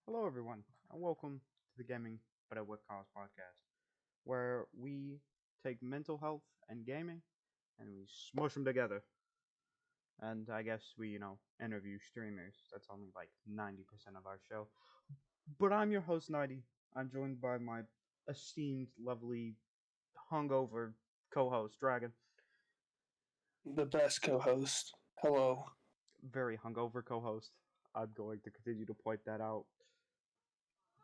Hello, everyone, and welcome to the Gaming But at What Cost podcast, where we take mental health and gaming and we smush them together. And I guess we, interview streamers. That's only like 90% of our show. But I'm your host, Nighty. I'm joined by my esteemed, lovely, hungover co host, Dragon. The best co-host. Hello. Very hungover co host. I'm going to continue to point that out.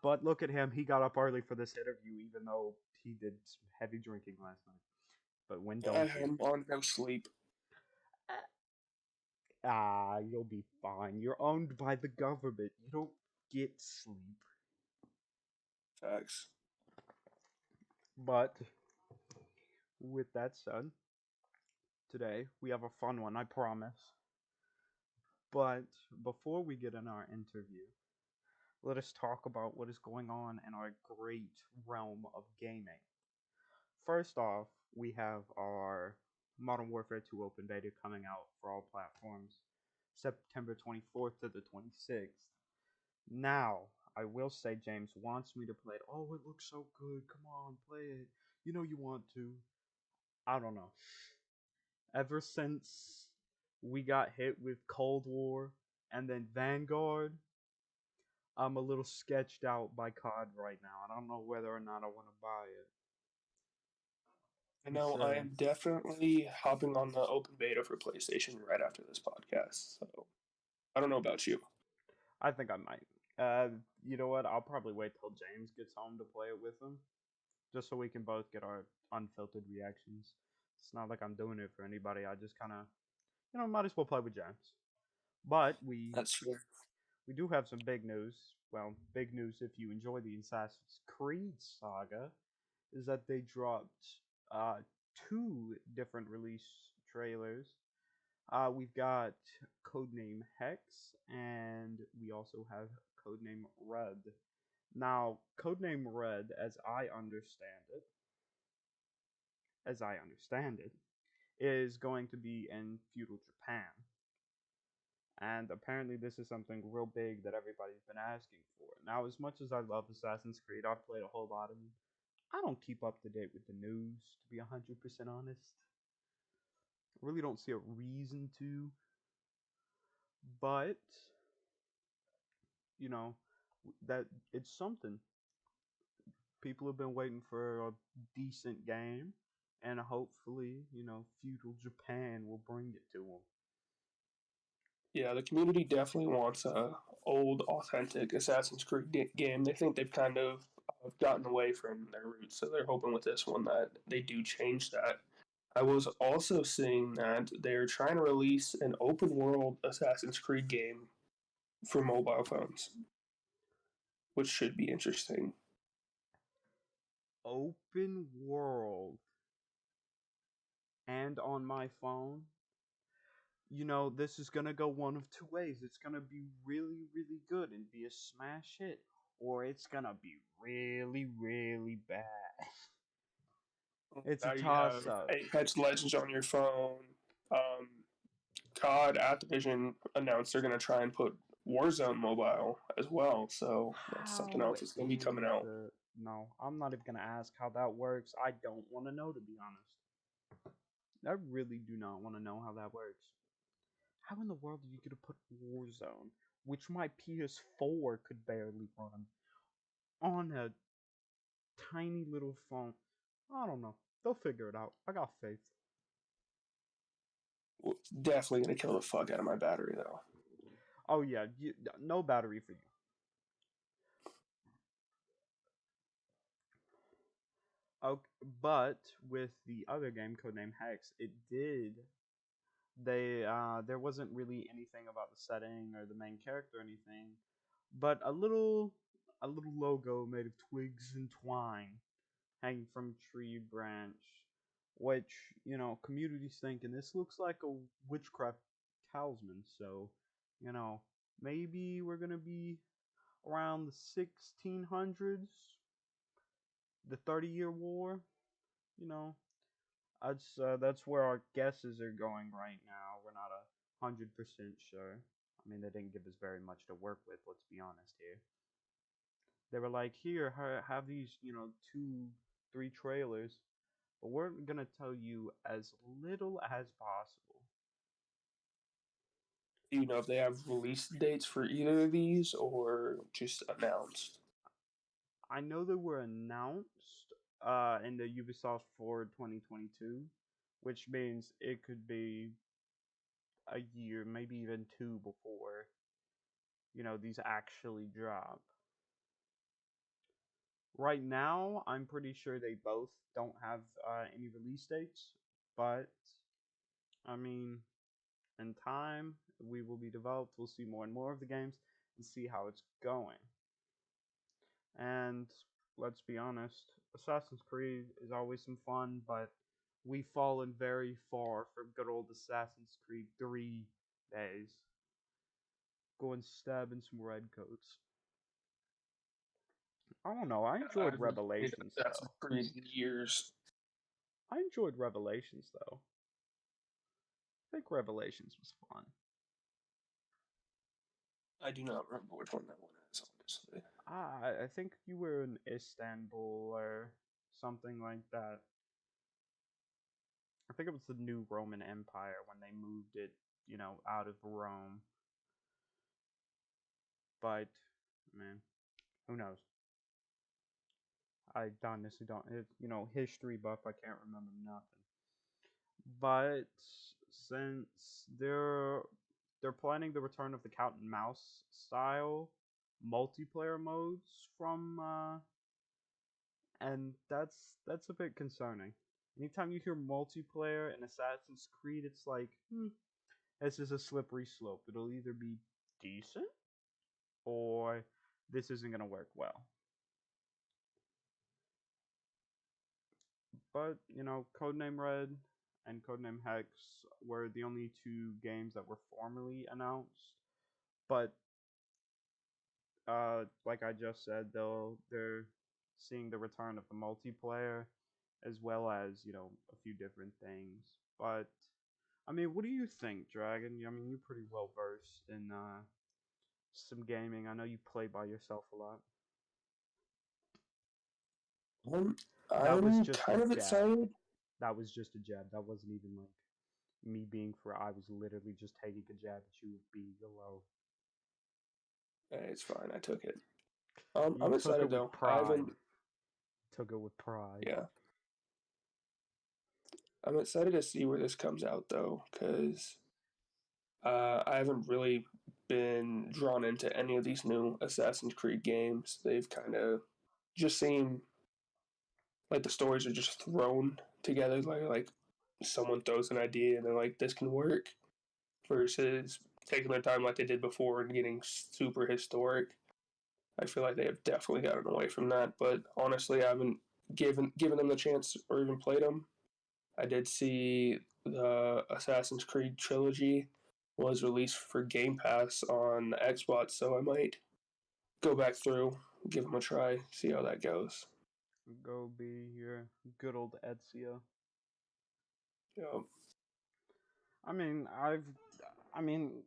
But look at him. He got up early for this interview, even though he did some heavy drinking last night. But when I don't you? am on no sleep. You'll be fine. You're owned by the government. You don't get sleep. Facts. But with that said, today we have a fun one, I promise. But before we get in our interview, let us talk about what is going on in our great realm of gaming. First off, we have our Modern Warfare 2 open beta coming out for all platforms September 24th to the 26th. Now, I will say James wants me to play it. Oh, it looks so good. Come on, play it. You know you want to. I don't know. Ever since we got hit with Cold War and then Vanguard, I'm a little sketched out by COD right now. I don't know whether or not I want to buy I it. know I So, am definitely hopping on the open beta for PlayStation right after this podcast. So I don't know about you. I think I might. You know what? I'll probably wait till James gets home to play it with him, just so we can both get our unfiltered reactions. It's not like I'm doing it for anybody. I just kind of, might as well play with James. But That's fair. we do have some big news. Well, big news if you enjoy the Assassin's Creed saga is that they dropped uh, two different release trailers. We've got Codename Hex, and we also have Codename Red. Now, Codename Red, as I understand it, is going to be in feudal Japan. And apparently, this is something real big that everybody's been asking for. Now, as much as I love Assassin's Creed, I've played a whole lot of them. I don't keep up to date with the news, to be 100% honest. I really don't see a reason to, but, you know, that it's something. People have been waiting for a decent game, and hopefully, feudal Japan will bring it to them. Yeah, the community definitely wants a old, authentic Assassin's Creed game. They think they've kind of gotten away from their roots, so they're hoping with this one that they do change that. I was also seeing that they're trying to release an open world Assassin's Creed game for mobile phones, which should be interesting. Open world and on my phone, this is gonna go one of two ways. It's gonna be really, really good and be a smash hit, or it's gonna be really, really bad. It's a Now you have toss up. Apex Legends on your phone. Um, COD Activision announced they're going to try and put Warzone Mobile as well, so that's something How else that's going to be coming in out. the. No, I'm not even gonna ask how that works. I don't want to know, to be honest. I really do not want to know how that works. How in the world are you gonna put Warzone, which my PS4 could barely run, on a tiny little phone? I don't know. They'll figure it out. I got faith. Definitely going to kill the fuck out of my battery though. Oh yeah, no battery for you. Okay, but with the other game, Codename Hex, it did. There wasn't really anything about the setting or the main character or anything, but a little logo made of twigs and twine hanging from a tree branch, which, communities thinking this looks like a witchcraft talisman. So, you know, maybe we're gonna be around the 1600s, the 30-year war. You know, that's where our guesses are going right now. We're not 100% sure. I mean, they didn't give us very much to work with. Let's be honest here. They were like, here, have these, 2, 3 trailers, but we're gonna tell you as little as possible. Do you know if they have release dates for either of these or just announced? I know they were announced in the Ubisoft Forward 2022, which means it could be a year, maybe even two before, these actually drop. Right now, I'm pretty sure they both don't have any release dates, but I mean, in time, we will be developed. We'll see more and more of the games and see how it's going. And let's be honest, Assassin's Creed is always some fun, but we've fallen very far from good old Assassin's Creed 3 days. Going stabbing some redcoats. I don't know. I I enjoyed haven't played Revelations Assassin's though. Creed in years. I enjoyed Revelations though. I think Revelations was fun. I do not remember which one that one is, honestly. I think you were in Istanbul or something like that. I think it was the new Roman Empire when they moved it, out of Rome. But man, who knows? I honestly don't. History buff. I can't remember nothing. But since they're planning the return of the cat and mouse style multiplayer modes from and that's a bit concerning. Anytime you hear multiplayer in Assassin's Creed, it's like, this is a slippery slope. It'll either be decent or this isn't gonna work well. But Codename Red and Codename Hex were the only two games that were formally announced. But like I just said, they're seeing the return of the multiplayer as well as a few different things. But I mean, what do you think, Dragon? I mean, you're pretty well versed in some gaming. I know you play by yourself a lot. That was I'm just a kind of jab. excited. That was just a jab. That wasn't even like me being for. I was literally just taking a jab at you of being low. It's fine. I took it. You I'm took it excited with though. I pride. haven't. Took it with pride. Yeah, I'm excited to see where this comes out though, because I haven't really been drawn into any of these new Assassin's Creed games. They've kind of just seemed like the stories are just thrown together, like someone throws an idea and they're like, "This can work," versus taking their time like they did before and getting super historic. I feel like they have definitely gotten away from that. But honestly, I haven't given them the chance or even played them. I did see the Assassin's Creed trilogy was released for Game Pass on Xbox, so I might go back through, give them a try, see how that goes. Go be your good old Ezio. Yeah,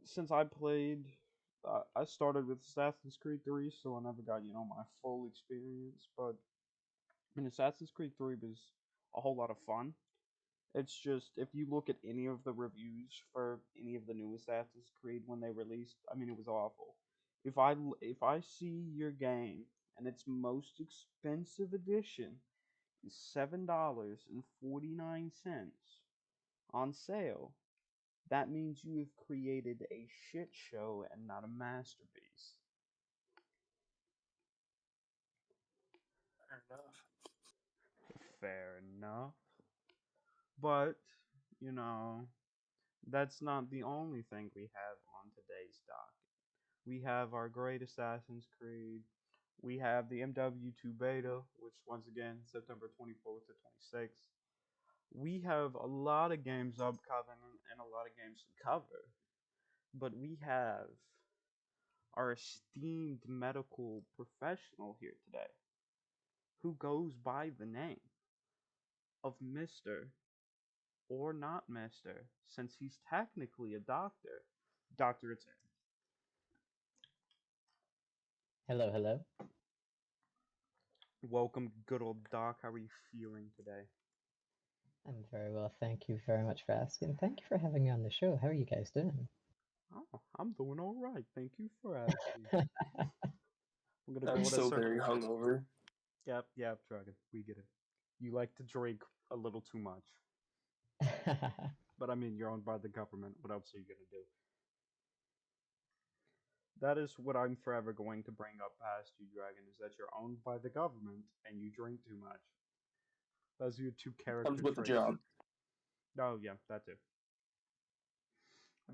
Since I played, I started with Assassin's Creed 3, so I never got, my full experience. But, Assassin's Creed 3 was a whole lot of fun. It's just, if you look at any of the reviews for any of the new Assassin's Creed when they released, it was awful. If I see your game and its most expensive edition is $7.49 on sale, that means you have created a shit show and not a masterpiece. fair enough. Fair enough. But, you know, that's not the only thing we have on today's docket. We have our great Assassin's Creed. We have the MW2 beta, which once again, September 24th to 26th. We have a lot of games upcoming and a lot of games to cover. But we have our esteemed medical professional here today who goes by the name of Mr. or not Mr., since he's technically a doctor, Dr. Atan. Hello, hello. Welcome, good old Doc. How are you feeling today? I'm very well, thank you very much for asking. Thank you for having me on the show. How are you guys doing? Oh, I'm doing all right. Thank you for asking. I'm gonna I'm go with a still certain. very hungover. Yep, Dragon. We get it. You like to drink a little too much, but I mean, you're owned by the government. What else are you gonna do? That is what I'm forever going to bring up past you, Dragon. Is that you're owned by the government and you drink too much. Those are your two Comes character with the traits. job. Oh yeah, that too.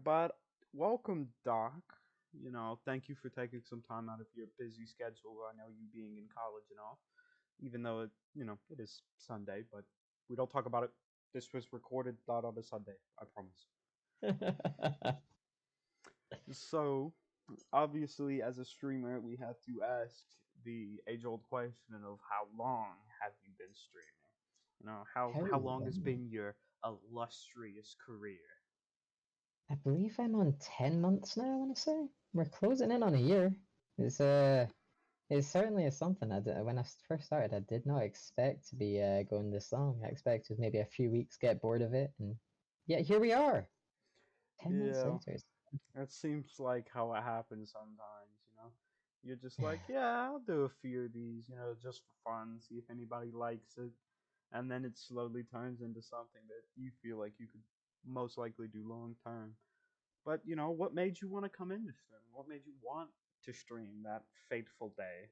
But welcome, Doc. Thank you for taking some time out of your busy schedule. I know you being in college and all, even though it is Sunday, but we don't talk about it. This was recorded not on a Sunday, I promise. So, obviously, as a streamer, we have to ask the age-old question of how long have you been streaming? How How long has long? been your illustrious career? I believe I'm on 10 months now, I want to say. We're closing in on a year. It certainly is something. When I first started, I did not expect to be going this long. I expected maybe a few weeks, get bored of it, and yet here we are, 10 months Yeah, later. it seems like how it happens sometimes. You're just like, yeah, I'll do a few of these, just for fun, see if anybody likes it. And then it slowly turns into something that you feel like you could most likely do long term. But, what made you want to come into streaming? What made you want to stream that fateful day?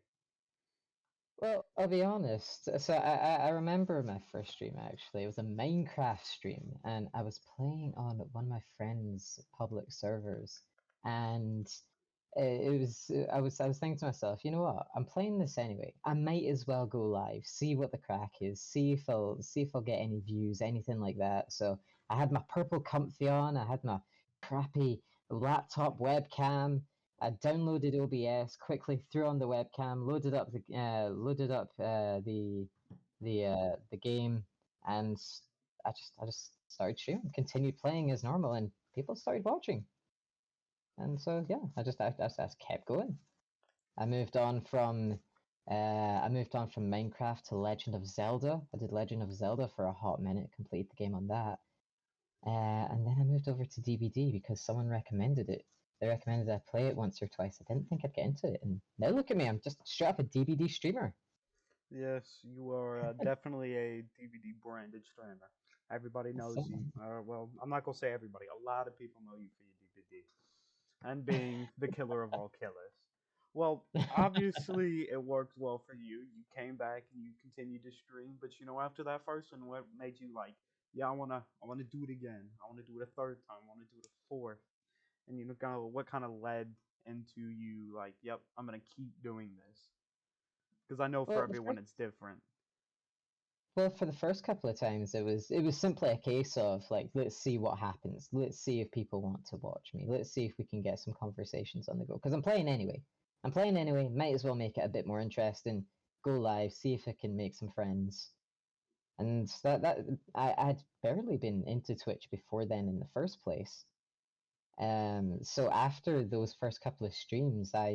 Well, I'll be honest. So I remember my first stream actually. It was a Minecraft stream, and I was playing on one of my friend's public servers, and it was I was thinking to myself, you know what? I'm playing this anyway. I might as well go live, see what the crack is, see if I'll get any views, anything like that. So I had my purple comfy on. I had my crappy laptop webcam. I downloaded OBS, quickly threw on the webcam, loaded up the game, and I just started streaming, continued playing as normal, and people started watching. And so yeah, I just kept going. I moved on from Minecraft to Legend of Zelda. I did Legend of Zelda for a hot minute, completed the game on that. And then I moved over to DBD because someone recommended it. They recommended I play it once or twice. I didn't think I'd get into it, and now look at me. I'm just straight up a DBD streamer. Yes, you are definitely a DVD branded streamer. Everybody knows So, you. Well, I'm not gonna say everybody. A lot of people know you for your DVD and being the killer of all killers. Well, obviously it worked well for you. You came back and you continued to stream, but after that first one, what made you like, yeah, I wanna do it again. I wanna do it a third time. I wanna do it a fourth. And what kind of led into you like, yep, I'm gonna keep doing this because I know for well, the everyone first, it's different. well, for the first couple of times, it was simply a case of like, let's see what happens. Let's see if people want to watch me. Let's see if we can get some conversations on the go. Because I'm playing anyway. I'm playing anyway. Might as well make it a bit more interesting. Go live, see if I can make some friends. And I'd barely been into Twitch before then in the first place. So after those first couple of streams, I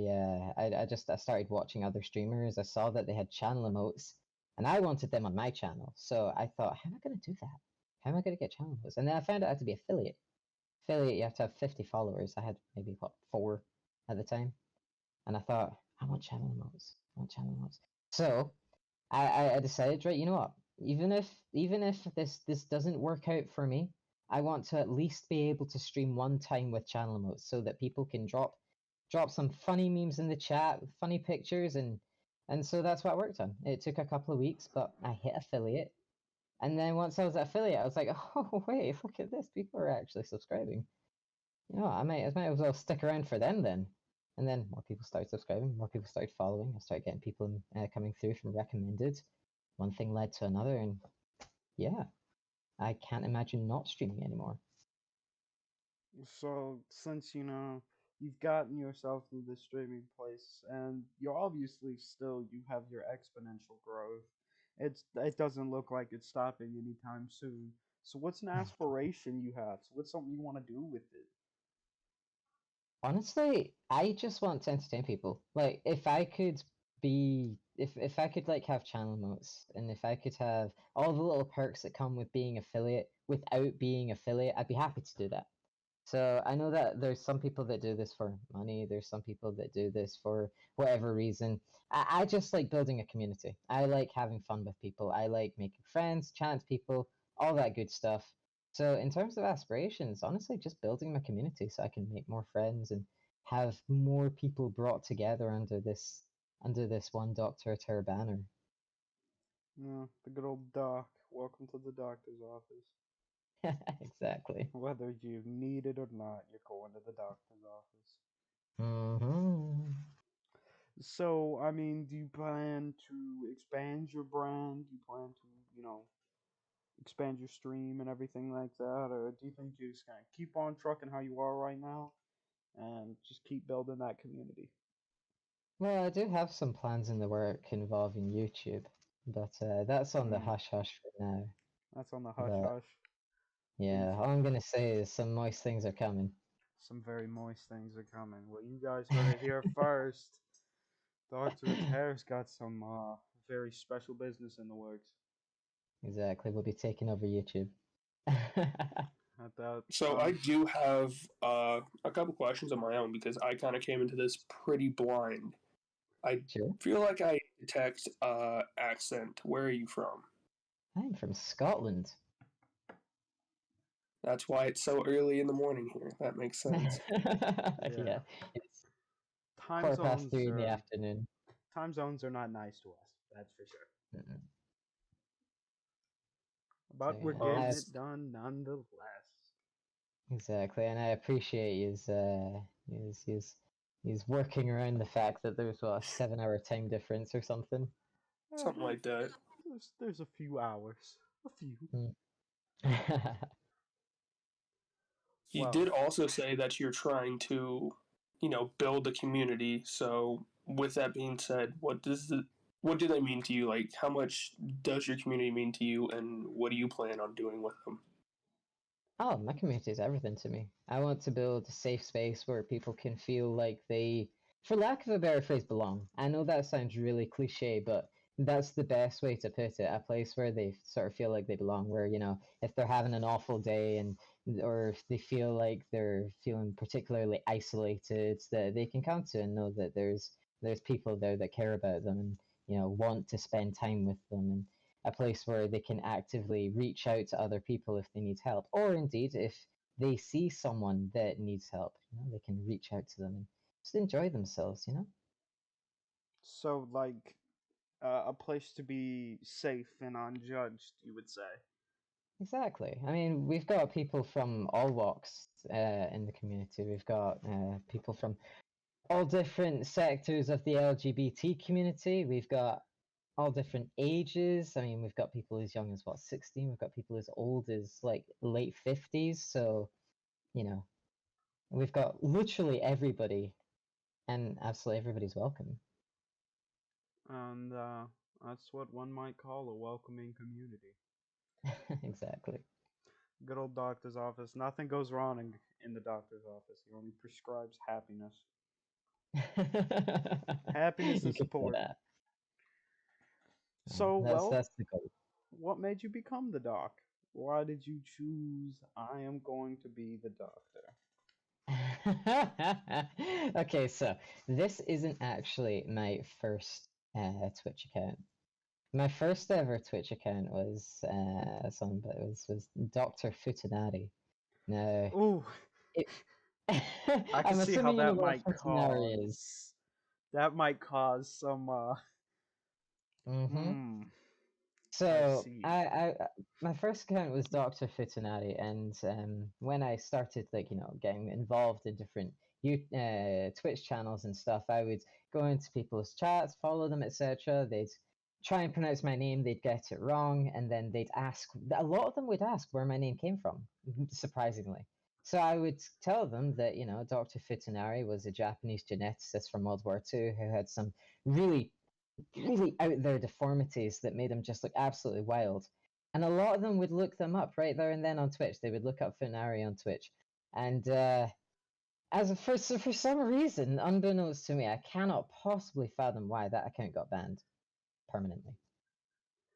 started watching other streamers. I saw that they had channel emotes, and I wanted them on my channel. So I thought, how am I going to do that? How am I going to get channel emotes? And then I found out how to be affiliate. Affiliate, you have to have 50 followers. I had maybe what, 4 at the time, and I thought, I want channel emotes. I want channel emotes. So I decided, right, you know what? Even if this doesn't work out for me, I want to at least be able to stream one time with channel emotes so that people can drop some funny memes in the chat, funny pictures, and so that's what I worked on. It took a couple of weeks, but I hit affiliate. And then once I was at affiliate, I was like, oh wait, look at this. People are actually subscribing. You know, I might as well stick around for them then. And then more people started subscribing, more people started following. I started getting people coming through from recommended. One thing led to another, and yeah, I can't imagine not streaming anymore. So since you've gotten yourself to this streaming place, and you're obviously still you have your exponential growth. It doesn't look like it's stopping anytime soon. So what's an aspiration you have? So what's something you want to do with it? Honestly, I just want to entertain people. Like, if I could be if I could like have channel modes, and if I could have all the little perks that come with being affiliate without being affiliate, I'd be happy to do that. So I know that there's some people that do this for money. There's some people that do this for whatever reason. I just like building a community. I like having fun with people. I like making friends, chatting to people, all that good stuff. So in terms of aspirations, honestly, just building my community so I can make more friends and have more people brought together under this one Dr. Ter banner. Yeah, the good old doc. Welcome to the doctor's office. Exactly. Whether you need it or not, you're going to the doctor's office. Mm-hmm. So, I mean, do you plan to expand your brand? Do you plan to, expand your stream and everything like that? Or do you think you're just going to keep on trucking how you are right now and just keep building that community? Well, I do have some plans in the work involving YouTube, but that's on the Mm, hush hush for now. that's on the hush But hush. yeah, all I'm gonna say is some moist things are coming. Some very moist things are coming. Well, you guys heard it here first. Dr. Ter's got some very special business in the works. Exactly, we'll be taking over YouTube. At that, So I do have a couple questions of my own because I kind of came into this pretty blind. I Sure. feel like I detect accent. Where are you from? I'm from Scotland. That's why it's so early in the morning here. That makes sense. Yeah, it's time 3:15 in the afternoon. time zones are not nice to us. That's for sure. Mm-mm. But So, we're yeah, getting Um, it done nonetheless. exactly, and I appreciate he's working around the fact that there's what, a 7-hour time difference or something. Something like that. There's a few hours. A few. You Well, did also say that you're trying to, build a community. So, with that being said, what do they mean to you? Like, how much does your community mean to you, and what do you plan on doing with them? Oh, my community is everything to me. I want to build a safe space where people can feel like they, for lack of a better phrase, belong. I know that sounds really cliche, but that's the best way to put it. A place where they sort of feel like they belong, where, if they're having an awful day or if they feel like they're feeling particularly isolated, that they can come to and know that there's people there that care about them and, want to spend time with them, and a place where they can actively reach out to other people if they need help, or indeed if they see someone that needs help, they can reach out to them and just enjoy themselves. so like a place to be safe and unjudged, you would say. Exactly. I mean, we've got people from all walks in the community. We've got people from all different sectors of the LGBT community. We've got all different ages. I mean, we've got people as young as 16. We've got people as old as like late 50s. So, you know, we've got literally everybody, and absolutely everybody's welcome. And that's what one might call a welcoming community. Exactly. Good old doctor's office. Nothing goes wrong in the doctor's office. He only prescribes happiness. Happiness You and could say support. that. So, That's the goal. what made you become the doc? Why did you choose I am going to be the doctor? Okay, so this isn't actually my first Twitch account. My first ever Twitch account was was Dr. Futanari. Now, Ooh, it, I can I'm see how assuming you know that what might Futanari is. cause. That might cause some. Mm-hmm. Hmm. So see. my first account was Dr. Futanari, and when I started getting involved in different Twitch channels and stuff, I would go into people's chats, follow them, etc. They'd try and pronounce my name, they'd get it wrong, and then they'd ask. A lot of them would ask where my name came from, surprisingly. So I would tell them that Dr. Futanari was a Japanese geneticist from World War II who had some really out there deformities that made him just look absolutely wild. And a lot of them would look them up right there and then on Twitch. They would look up Funari on Twitch. And for some reason, unbeknownst to me, I cannot possibly fathom why that account got banned. permanently.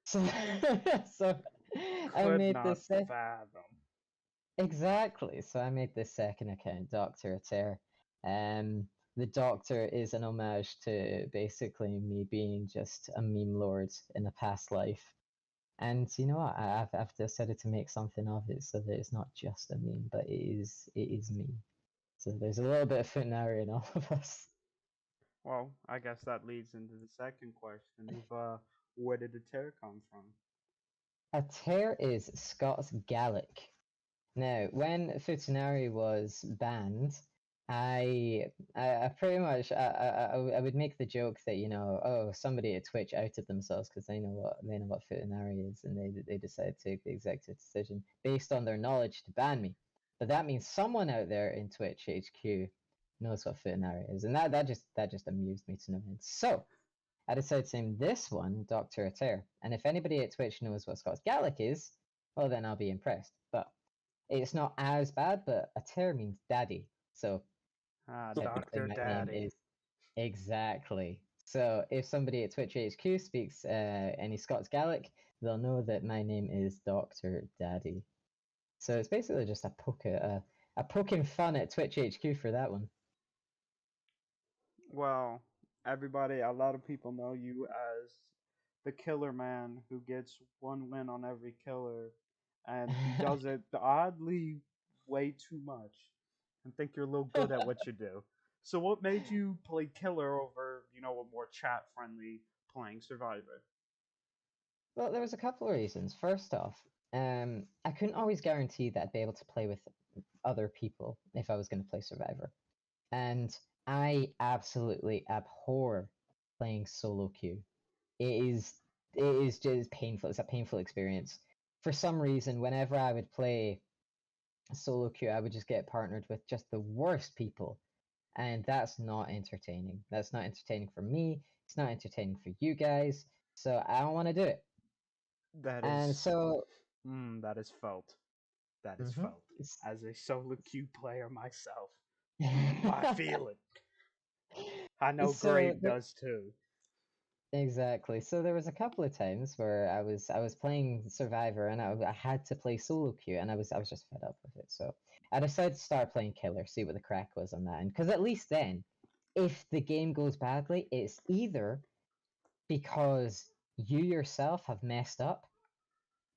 So, so I Could made not this fathom. exactly. So I made this second account, Doctor Ater. The Doctor is an homage to basically me being just a meme lord in a past life. And you know what? I've decided to make something of it so that it's not just a meme, but it is me. So there's a little bit of Futanari in all of us. Well, I guess that leads into the second question of where did the tear come from? A tear is Scots Gaelic. Now, when Futanari was banned, I pretty much I would make the joke that oh, somebody at Twitch outed themselves because they know what Futanari is, and they decided to take the executive decision based on their knowledge to ban me. But that means someone out there in Twitch HQ knows what Futanari is, and that just amused me to no end. So I decided to name this one Dr. Ater. And if anybody at Twitch knows what Scots Gaelic is, well then I'll be impressed. But it's not as bad, but Ater means daddy. So technically Dr. my name Daddy. is exactly. So if somebody at Twitch HQ speaks any Scots Gaelic, they'll know that my name is Dr. Daddy. So it's basically just a poking fun at Twitch HQ for that one. Well, everybody, a lot of people know you as the killer man who gets one win on every killer, and he does it oddly way too much. And think you're a little good at what you do. So, what made you play killer over, a more chat friendly playing Survivor? Well, there was a couple of reasons. First off, I couldn't always guarantee that I'd be able to play with other people if I was going to play Survivor. And I absolutely abhor playing solo queue. It is just painful. It's a painful experience. For some reason, whenever I would play solo queue, I would just get partnered with just the worst people. And that's not entertaining. That's not entertaining for me. It's not entertaining for you guys. So I don't want to do it. That And is, so that is felt. That is Mhm. felt. As a solo queue player myself, I It's- feel it. I know so Grape does too. exactly. So there was a couple of times where I was playing Survivor and I had to play solo queue and I was just fed up with it. So I decided to start playing Killer, see what the crack was on that. And because at least then, if the game goes badly, it's either because you yourself have messed up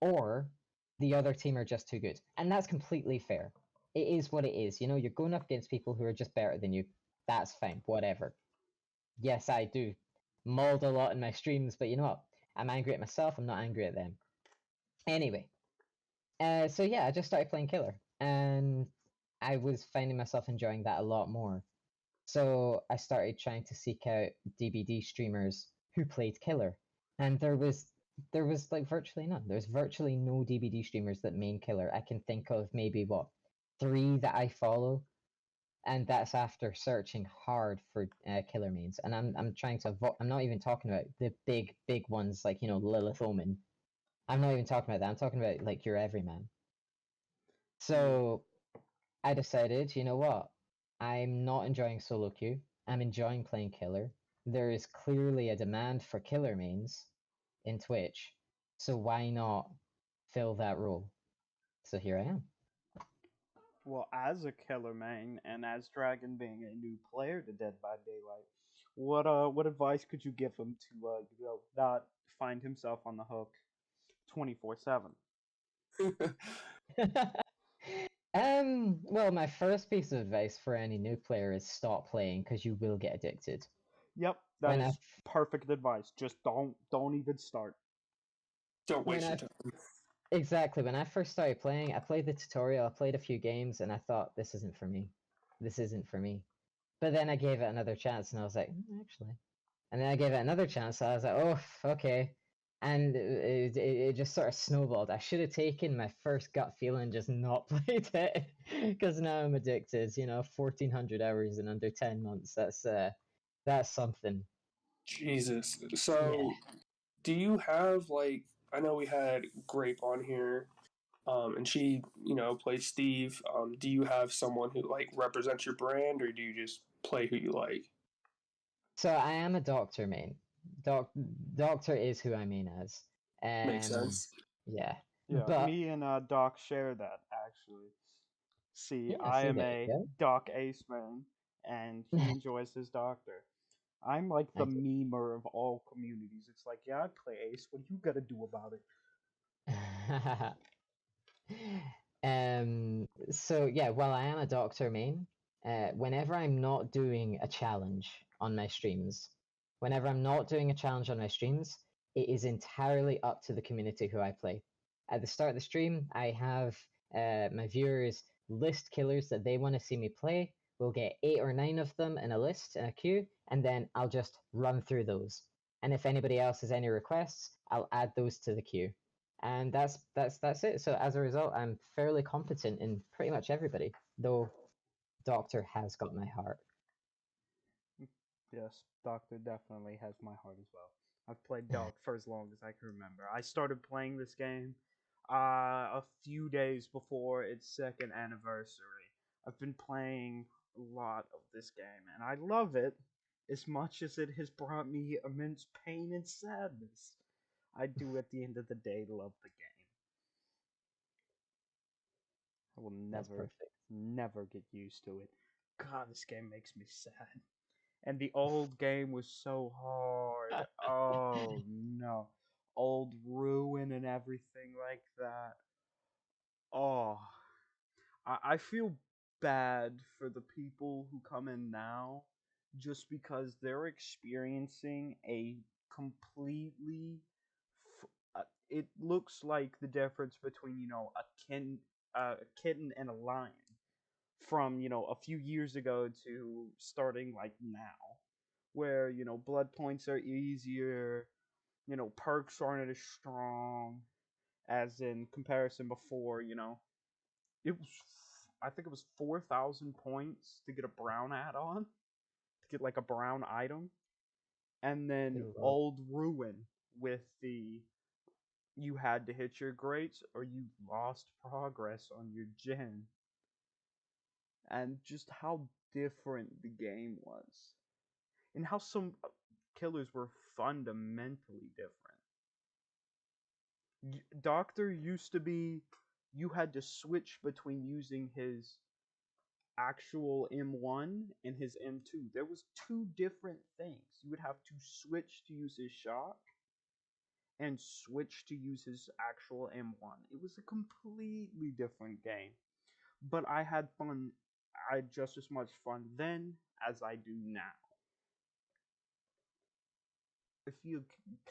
or the other team are just too good. And that's completely fair. It is what it is. You're going up against people who are just better than you. That's fine, whatever. Yes, I do mauled a lot in my streams, but you know what? I'm angry at myself. I'm not angry at them. Anyway, so yeah, I just started playing Killer, and I was finding myself enjoying that a lot more. So I started trying to seek out DBD streamers who played Killer, and there was like virtually none. There's virtually no DBD streamers that main Killer. I can think of maybe what 3 that I follow, and that's after searching hard for killer mains. And I'm trying to I'm not even talking about the big ones like Lilith Omen. I'm not even talking about that. I'm talking about like your everyman. So I decided, you know what? I'm not enjoying solo queue. I'm enjoying playing killer. There is clearly a demand for killer mains in Twitch. So why not fill that role? So here I am. Well, as a killer main and as Dragon being a new player to Dead by Daylight, what advice could you give him to not find himself on the hook 24/7? Well, my first piece of advice for any new player is stop playing because you will get addicted. Yep, that When I is perfect advice. Just don't even start. Don't when waste your I time. exactly when I first started playing, I played the tutorial, I played a few games, and I thought this isn't for me. This isn't for me. But then I gave it another chance, and I was like, actually. And then I gave it another chance, and I was like, oh, okay. And it just sort of snowballed. I should have taken my first gut feeling, just not played it, because now I'm addicted. 1,400 hours in under 10 months. That's something. Jesus. Yeah. So, do you have like? I know we had Grape on here, and she, plays Steve. Do you have someone who like represents your brand, or do you just play who you like? So I am a doctor main. Doctor is who I main as. Makes sense. Yeah, Yeah, but me and Doc share that actually. See, yeah. I See, am there a you go. Doc Ace man, and he enjoys his Doctor. I'm like the I do. memer of all communities. It's like, yeah, I play Ace. What do you gotta do about it? So yeah, while I am a doctor main, whenever I'm not doing a challenge on my streams, whenever I'm not doing a challenge on my streams, it is entirely up to the community who I play. At the start of the stream, I have my viewers list killers that they want to see me play. We'll get 8 or 9 of them in a list in a queue, and then I'll just run through those. And if anybody else has any requests, I'll add those to the queue, and that's it. So as a result, I'm fairly competent in pretty much everybody. Though Doctor has got my heart. Yes, Doctor definitely has my heart as well. I've played Doc for as long as I can remember. I started playing this game a few days before its second anniversary. I've been playing a lot of this game, and I love it as much as it has brought me immense pain and sadness. I do, at the end of the day, love the game. I will That's never, perfect. never get used to it. God, this game makes me sad. And the old game was so hard. Oh no. Old Ruin and everything like that. Oh. I feel bad for the people who come in now just because they're experiencing a completely. It looks like the difference between, a kitten and a lion from, a few years ago to starting like now, where, blood points are easier, perks aren't as strong as in comparison before. It was, I think it was 4,000 points to get a brown add-on, to get like a brown item, and then Good lord. Old Ruin with the you had to hit your greats or you lost progress on your gen, and just how different the game was, and how some killers were fundamentally different. Doctor used to be, you had to switch between using his actual M1 and his M2. There was two different things. You would have to switch to use his shock and switch to use his actual M1. It was a completely different game. But I had fun. I had just as much fun then as I do now. If you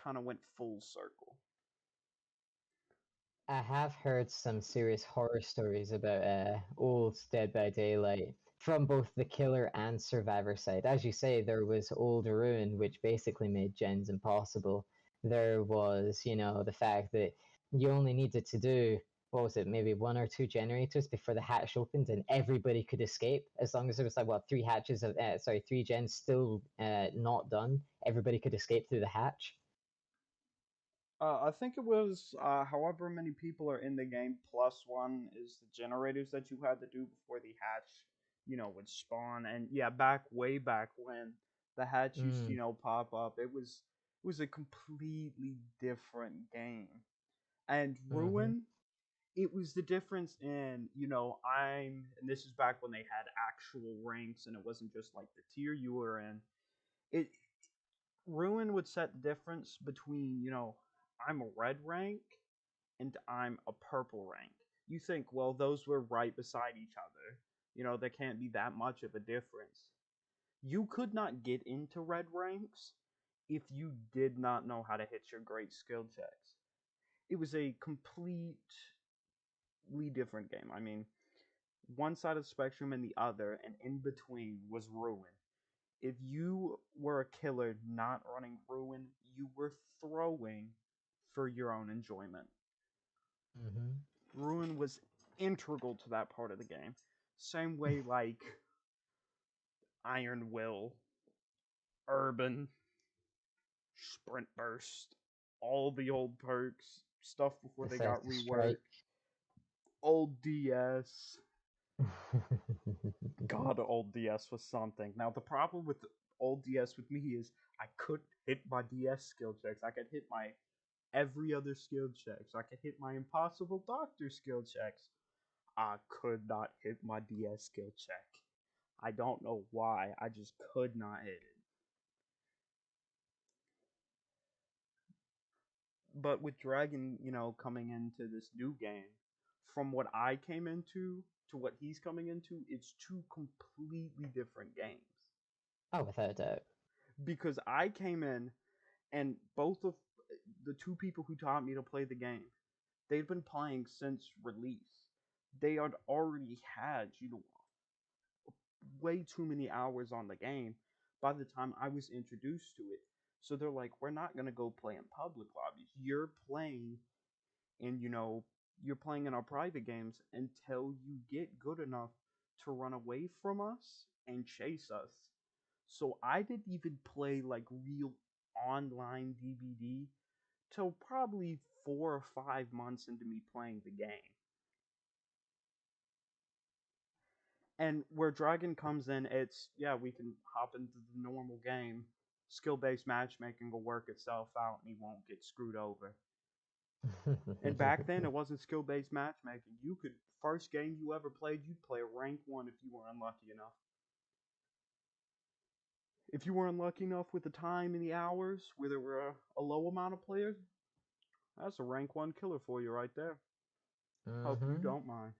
kind of went full circle. I have heard some serious horror stories about old Dead by Daylight from both the killer and survivor side. As you say, there was Old Ruin, which basically made gens impossible. There was, the fact that you only needed to do, what was it, maybe 1 or 2 generators before the hatch opened, and everybody could escape as long as there was like what 3 hatches of, 3 gens still not done. Everybody could escape through the hatch. I think it was however many people are in the game plus one is the generators that you had to do before the hatch, would spawn. And yeah, way back when the hatch used to, Mm, pop up, it was a completely different game. And mm-hmm. Ruin, it was the difference in, and this is back when they had actual ranks and it wasn't just like the tier you were in. It Ruin would set the difference between, I'm a red rank and I'm a purple rank. You think, well, those were right beside each other. There can't be that much of a difference. You could not get into red ranks if you did not know how to hit your great skill checks. It was a completely different game. I mean, one side of the spectrum and the other, and in between was Ruin. If you were a killer not running Ruin, you were throwing for your own enjoyment. Mm-hmm. Ruin was integral to that part of the game. Same way like Iron Will, Urban, Sprint Burst, all the old perks, stuff before they got Decisive strike. reworked, old DS. God, old DS was something. Now the problem with old DS with me is I couldn't hit my DS skill checks. I could hit my every other skill checks. I could hit my Impossible Doctor skill checks. I could not hit my DS skill check. I don't know why. I just could not hit it. But with Dragon, coming into this new game, from what I came into to what he's coming into, it's two completely different games. Oh, without a doubt. Because I came in and both of the two people who taught me to play the game, they'd been playing since release. They had already had, way too many hours on the game by the time I was introduced to it. So they're like, we're not gonna go play in public lobbies. You're playing and you're playing in our private games until you get good enough to run away from us and chase us. So I didn't even play like real online DBD till probably 4 or 5 months into me playing the game. And where Dragon comes in, it's we can hop into the normal game. Skill-based matchmaking will work itself out and he won't get screwed over. And back then, it wasn't skill-based matchmaking. You could first game you ever played, you'd play a rank 1 if you were unlucky enough. If you were unlucky enough with the time and the hours, where there were a low amount of players, that's a rank 1 killer for you right there. Hope you don't mind.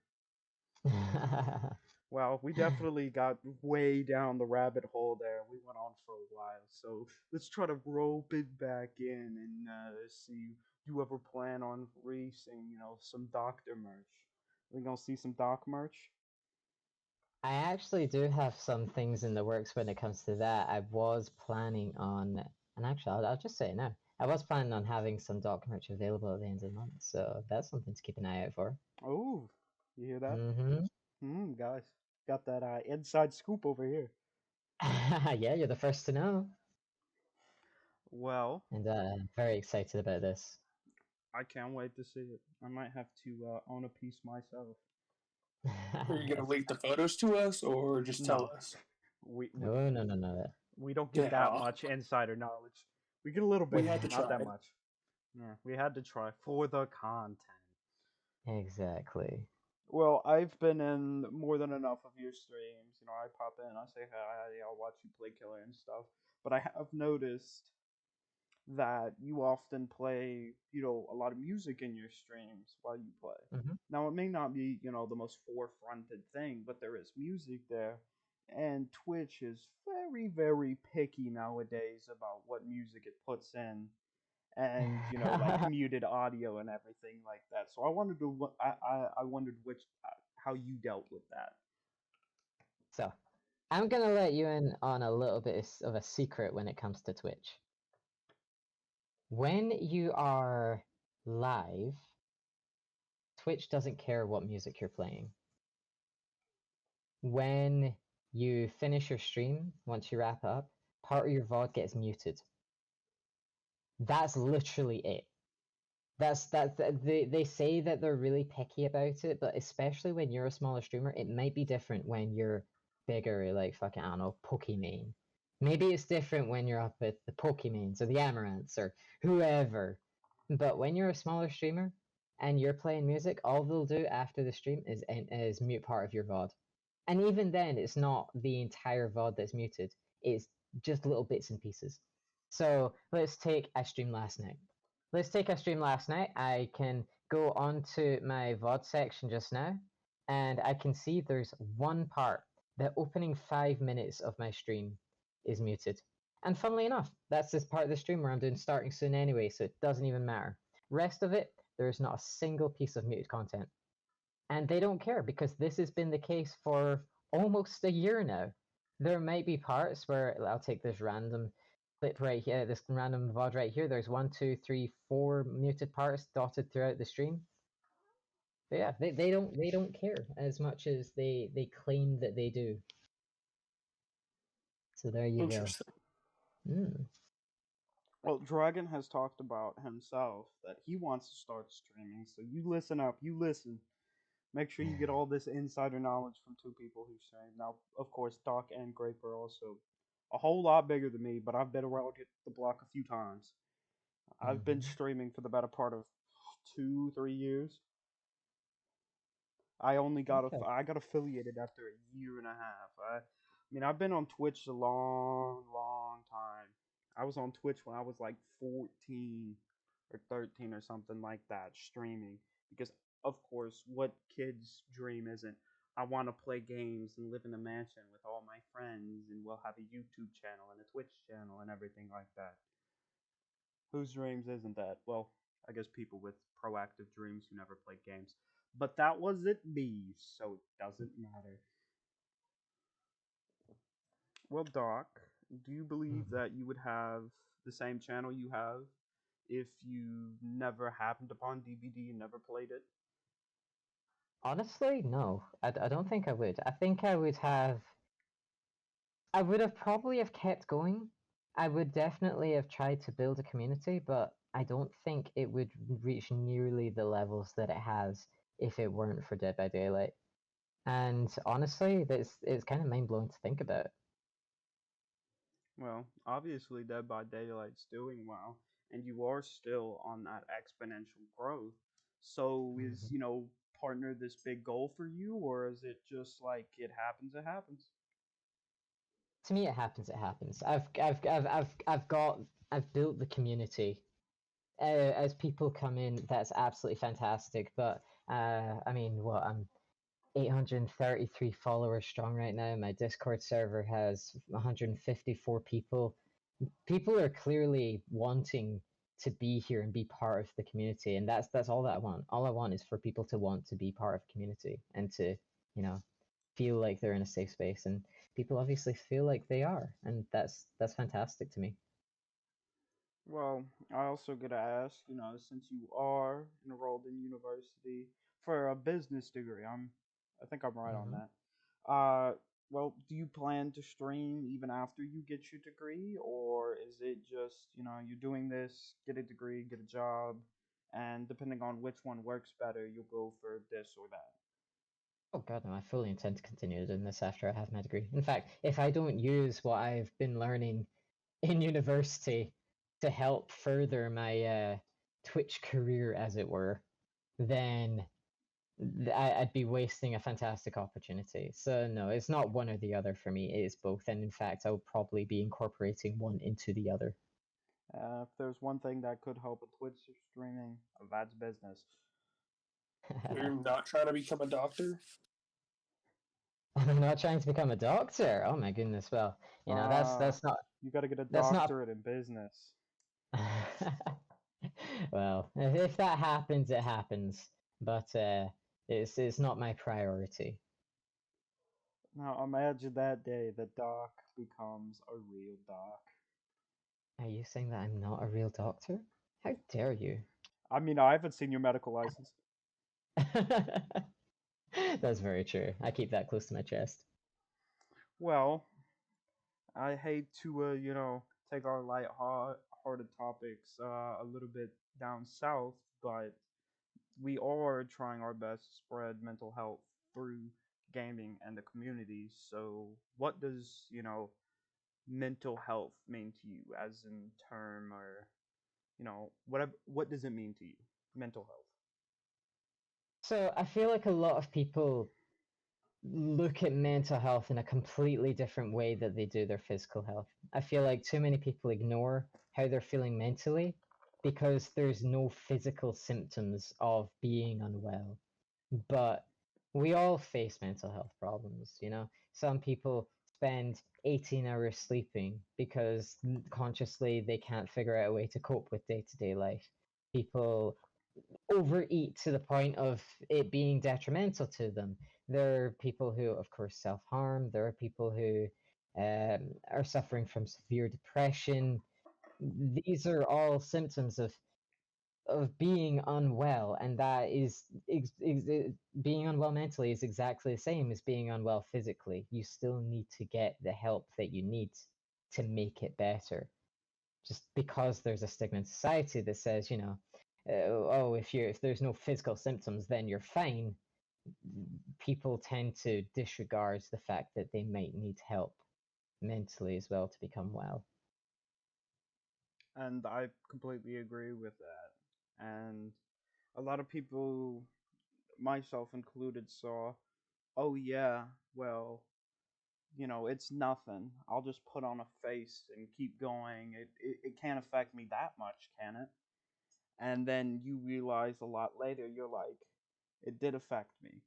Well, we definitely got way down the rabbit hole there. We went on for a while, so let's try to rope it back in and see. You ever plan on releasing, some Doctor merch? We gonna see some Doc merch? I actually do have some things in the works when it comes to that. I was planning on, and actually, I'll just say it now. I was planning on having some Doc merch available at the end of the month, so that's something to keep an eye out for. Oh, you hear that? Mm-hmm. Guys, got that inside scoop over here. Yeah, you're the first to know. Well, And very excited about this. I can't wait to see it. I might have to own a piece myself. Are you gonna leak the photos to us or just tell No. us? No. We don't get that Yeah. much insider knowledge. We get a little bit, We had to not that try. much. Yeah, we had to try for the content. Exactly. Well, I've been in more than enough of your streams. I pop in, I say hi, I'll watch you play Killer and stuff. But I have noticed that you often play, a lot of music in your streams while you play. Mhm. Now, it may not be, the most forefronted thing, but there is music there. And Twitch is very, very picky nowadays about what music it puts in, and like muted audio and everything like that. So I wanted to, I wondered how you dealt with that. So, I'm gonna let you in on a little bit of a secret when it comes to Twitch. When you are live, Twitch doesn't care what music you're playing. When you finish your stream, once you wrap up, part of your VOD gets muted. That's literally it. They say that they're really picky about it, but especially when you're a smaller streamer, it might be different when you're bigger, like fucking, I don't know, Pokimane. Maybe it's different when you're up with the Pokemanes or the Amaranths or whoever. But when you're a smaller streamer and you're playing music, all they'll do after the stream is mute part of your VOD. And even then, it's not the entire VOD that's muted. It's just little bits and pieces. So let's take a stream last night. I can go onto my VOD section just now, and I can see there's one part. The opening 5 minutes of my stream is muted. And funnily enough, that's this part of the stream where I'm doing starting soon anyway, so it doesn't even matter. Rest of it, there's not a single piece of muted content. And they don't care because this has been the case for almost a year now. There might be parts where I'll take this random clip right here, this random VOD right here. There's 1, 2, 3, 4 muted parts dotted throughout the stream. But yeah, they don't care as much as they claim that they do. So there you go. Interesting. Well, Dragon has talked about himself that he wants to start streaming, so you listen up, you listen. Make sure you get all this insider knowledge from two people who stream. Now, of course, Doc and Grape are also a whole lot bigger than me, but I've been around the block a few times. I've been Hmm. streaming for the better part of 2, 3 years. Okay. I got affiliated after a year and a half. I mean, I've been on Twitch a long, long time. I was on Twitch when I was like 14 or 13 or something like that, streaming. Because of course, what kids dream isn't I want to play games and live in a mansion with all my friends and we'll have a YouTube channel and a Twitch channel and everything like that. Whose dreams isn't that? Well, I guess people with proactive dreams who never played games. But that wasn't me, so it doesn't matter. Well, Doc, do you believe Hmm. that you would have the same channel you have if you never happened upon DVD and never played it? Honestly, no. I don't think I would. I think I would have probably have kept going. I would definitely have tried to build a community, but I don't think it would reach nearly the levels that it has if it weren't for Dead by Daylight. And honestly, that's it's kind of mind blowing to think about. Well, obviously Dead by Daylight's doing well, and you are still on that exponential growth. So is, Mhm. partner this big goal for you, or is it just like it happens, it happens? To me, it happens. It happens. I've built the community. As people come in, that's absolutely fantastic. But I mean, what I'm 833 followers strong right now. My Discord server has 154 people. People are clearly wanting to be here and be part of the community, and that's all that I want. All I want is for people to want to be part of community and to, you know, feel like they're in a safe space. And people obviously feel like they are, and that's fantastic to me. Well, I also gotta ask, since you are enrolled in university for a business degree, I think I'm right on Hmm. that. Well, do you plan to stream even after you get your degree, or is it just, you're doing this, get a degree, get a job, and depending on which one works better, you'll go for this or that? Oh god, no! I fully intend to continue doing this after I have my degree. In fact, if I don't use what I've been learning in university to help further my Twitch career, as it were, then I'd be wasting a fantastic opportunity. So no, it's not one or the other for me. It is both, and in fact, I'll probably be incorporating one into the other. If there's one thing that could help with Twitch streaming, that's business. So you're not trying to become a doctor? I'm not trying to become a doctor. Oh my goodness. Well, that's Uh, that's not you gotta get a that's not. doctorate in business. Well, if that happens, it happens. But it's not my priority. Now imagine that day the doc becomes a real doc. Are you saying that I'm not a real doctor? How dare you? I mean, I haven't seen your medical license. That's very true. I keep that close to my chest. Well, I hate to, take our light-hearted topics a little bit down south, but we are trying our best to spread mental health through gaming and the community. So, what does, mental health mean to you as in term or, whatever, what does it mean to you? Mental health. So I feel like a lot of people look at mental health in a completely different way that they do their physical health. I feel like too many people ignore how they're feeling mentally because there's no physical symptoms of being unwell. But we all face mental health problems, you know? Some people spend 18 hours sleeping because consciously they can't figure out a way to cope with day to day life. People overeat to the point of it being detrimental to them. There are people who, of course, self harm. There are people who are suffering from severe depression. These are all symptoms of being unwell, and that is being unwell mentally is exactly the same as being unwell physically. You still need to get the help that you need to make it better. Just because there's a stigma in society that says, oh, if there's no physical symptoms, then you're fine. People tend to disregard the fact that they might need help. mentally as well to become well. And I completely agree with that. And a lot of people, myself included, saw, oh yeah, well, it's nothing. I'll just put on a face and keep going. It can't affect me that much, can it? And then you realize a lot later, you're like, it did affect me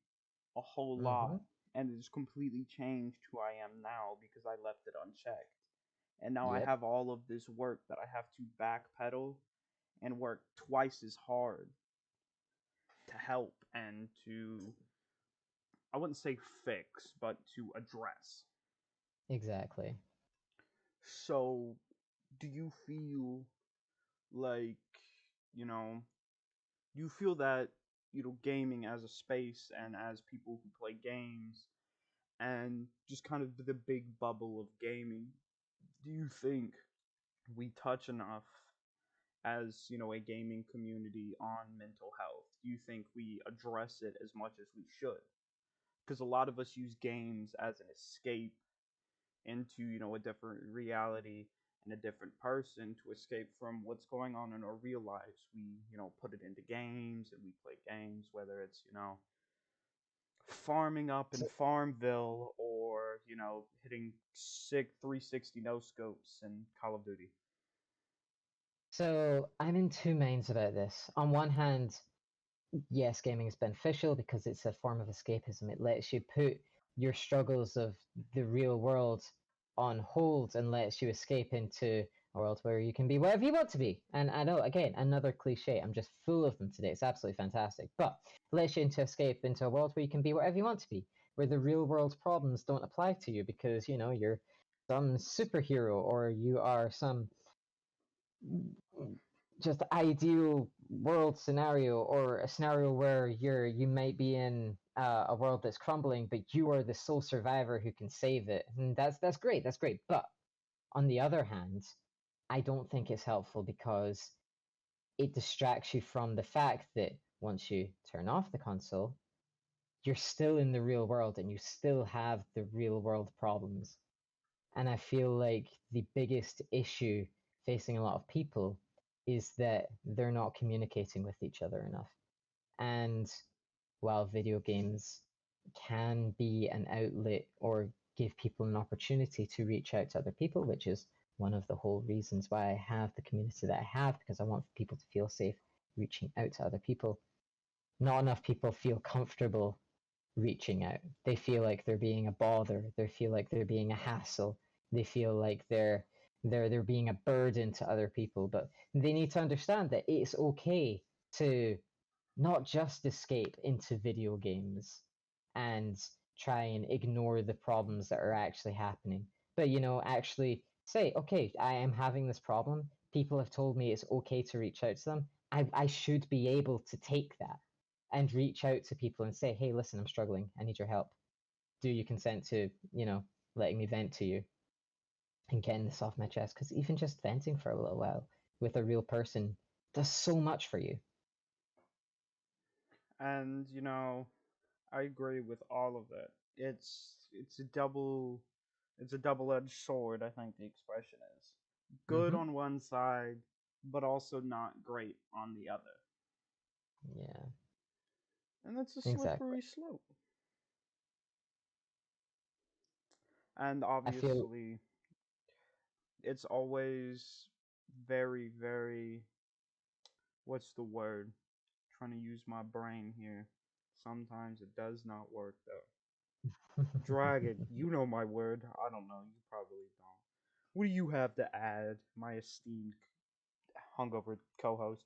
a whole lot. And it's completely changed who I am now because I left it unchecked. And now I Yep. have all of this work that I have to backpedal and work twice as hard to help and to, I wouldn't say fix, but to address. Exactly. So, do you feel like, you know, you feel that, gaming as a space and as people who play games and just kind of the big bubble of gaming, do you think we touch enough as, a gaming community on mental health? Do you think we address it as much as we should? Because a lot of us use games as an escape into, a different reality and a different person to escape from what's going on in our real lives. We, put it into games and we play games, whether it's, farming up in So, Farmville or, hitting 360 no scopes in Call of Duty. so I'm in two minds about this. On one hand, yes, gaming is beneficial because it's a form of escapism. It lets you put your struggles of the real world on hold and lets you escape into a world where you can be whatever you want to be. And I know, again, another cliche. I'm just full of them today. It's absolutely fantastic. But it lets you escape into a world where you can be whatever you want to be, where the real world problems don't apply to you because, you're some superhero or you are some just ideal world scenario or a scenario where you might be in a world that's crumbling, but you are the sole survivor who can save it. And that's great. That's great. But on the other hand, I don't think it's helpful because it distracts you from the fact that once you turn off the console, you're still in the real world and you still have the real world problems. And I feel like the biggest issue facing a lot of people is that they're not communicating with each other enough. And while video games can be an outlet or give people an opportunity to reach out to other people, which is one of the whole reasons why I have the community that I have, because I want people to feel safe reaching out to other people. Not enough people feel comfortable reaching out. They feel like they're being a bother. They feel like they're being a hassle. They feel like they're being a burden to other people. But they need to understand that it's okay to not just escape into video games and try and ignore the problems that are actually happening. But actually say, okay, I am having this problem. People have told me it's okay to reach out to them. I should be able to take that and reach out to people and say, hey, listen, I'm struggling. I need your help. Do you consent to, letting me vent to you and getting this off my chest? Because even just venting for a little while with a real person does so much for you. And, I agree with all of it. It's a double-edged sword, I think the expression is. Good Mm-hmm. on one side, but also not great on the other. Yeah, And that's a exactly. slippery slope. And I feel obviously, it's always very, very, what's the word? Trying to use my brain here. Sometimes it does not work though. Dragon, you know my word. I don't know. You probably don't. What do you have to add, my esteemed hungover co-host?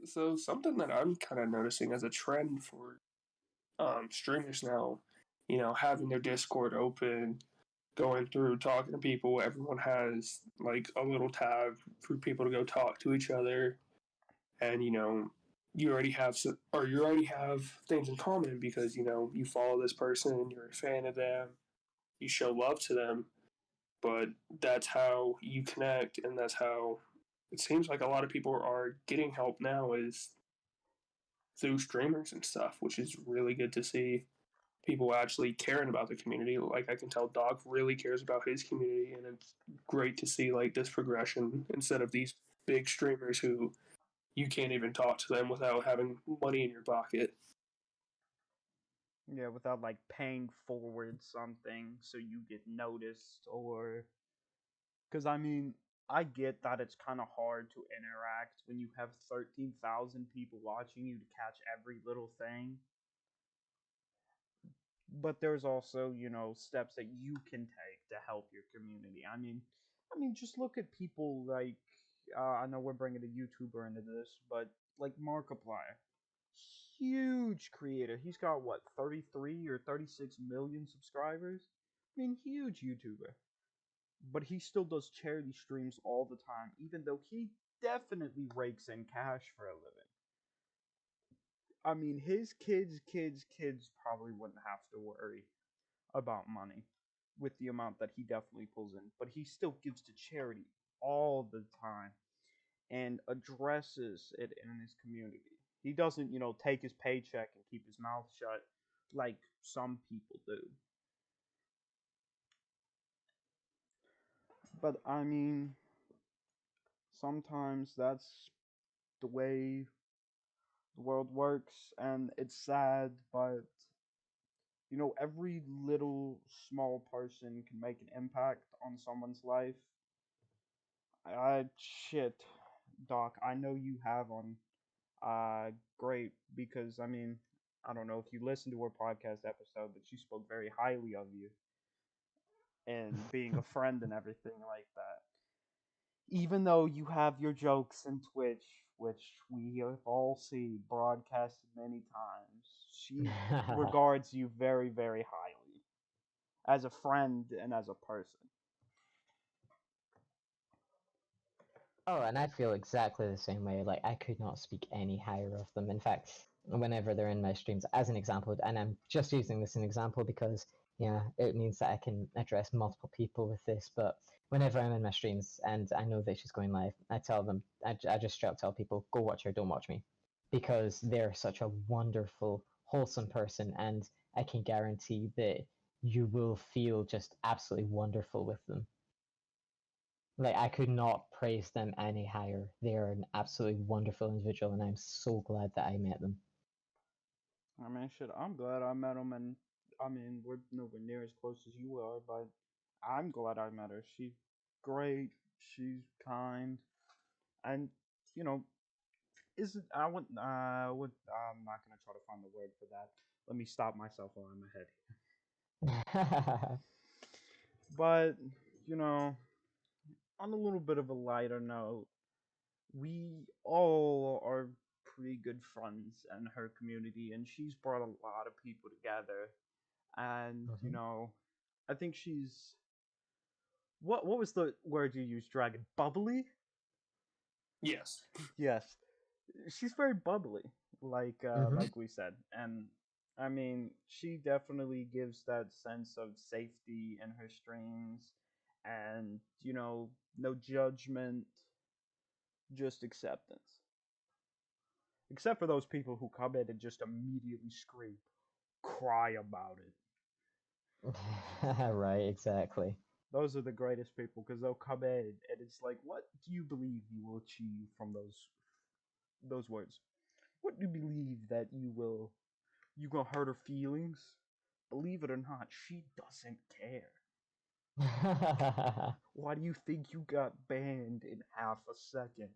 So something that I'm kind of noticing as a trend for streamers now, having their Discord open, going through, talking to people. Everyone has like a little tab for people to go talk to each other, and you already have you already have things in common because you follow this person, you're a fan of them, you show love to them, but that's how you connect, and that's how it seems like a lot of people are getting help now is through streamers and stuff, which is really good to see. people actually caring about the community. Like I can tell Doc really cares about his community, and it's great to see like this progression instead of these big streamers who you can't even talk to them without having money in your pocket. Yeah, without like paying forward something so you get noticed, or because I mean, I get that it's kind of hard to interact when you have 13,000 people watching you to catch every little thing. But there's also, steps that you can take to help your community. I mean, just look at people like I know we're bringing a YouTuber into this, but like Markiplier, huge creator. He's got what 33 or 36 million subscribers. I mean, huge YouTuber, but he still does charity streams all the time, even though he definitely rakes in cash for a living. I mean, his kids probably wouldn't have to worry about money with the amount that he definitely pulls in, but he still gives to charity all the time and addresses it in his community. He doesn't, take his paycheck and keep his mouth shut like some people do. But I mean, sometimes that's the way the world works, and it's sad, but every little small person can make an impact on someone's life. Shit, Doc, I know you have on. Great, because I mean, I don't know if you listened to her podcast episode, but she spoke very highly of you and being a friend and everything like that. Even though you have your jokes in Twitch, which we have all seen broadcasted many times, she regards you very, very highly as a friend and as a person. Oh, and I feel exactly the same way. Like, I could not speak any higher of them. In fact, whenever they're in my streams, as an example, and I'm just using this as an example because, yeah, it means that I can address multiple people with this. But whenever I'm in my streams and I know that she's going live, I tell them, I just straight up tell people, go watch her, don't watch me. Because they're such a wonderful, wholesome person, and I can guarantee that you will feel just absolutely wonderful with them. Like, I could not praise them any higher. They are an absolutely wonderful individual, and I'm so glad that I met them. I mean, shit, I'm glad I met him, and I mean, we're nowhere near as close as you are, but I'm glad I met her. She's great, she's kind, and you know, isn't I would I'm not gonna try to find the word for that. Let me stop myself while I'm ahead. But you know, on a little bit of a lighter note, we all are pretty good friends in her community, and she's brought a lot of people together. And I think she's what was the word you used, Dragon? Bubbly? Yes. Yes, she's very bubbly, Mhm. like we said, and I mean, she definitely gives that sense of safety in her streams, and no judgment, just acceptance. Except for those people who come in and just immediately scream, cry about it. Right, exactly. Those are the greatest people because they'll come in and it's like, what do you believe you will achieve from those words? What do you believe that you gonna hurt her feelings? Believe it or not, she doesn't care. Why do you think you got banned in half a second?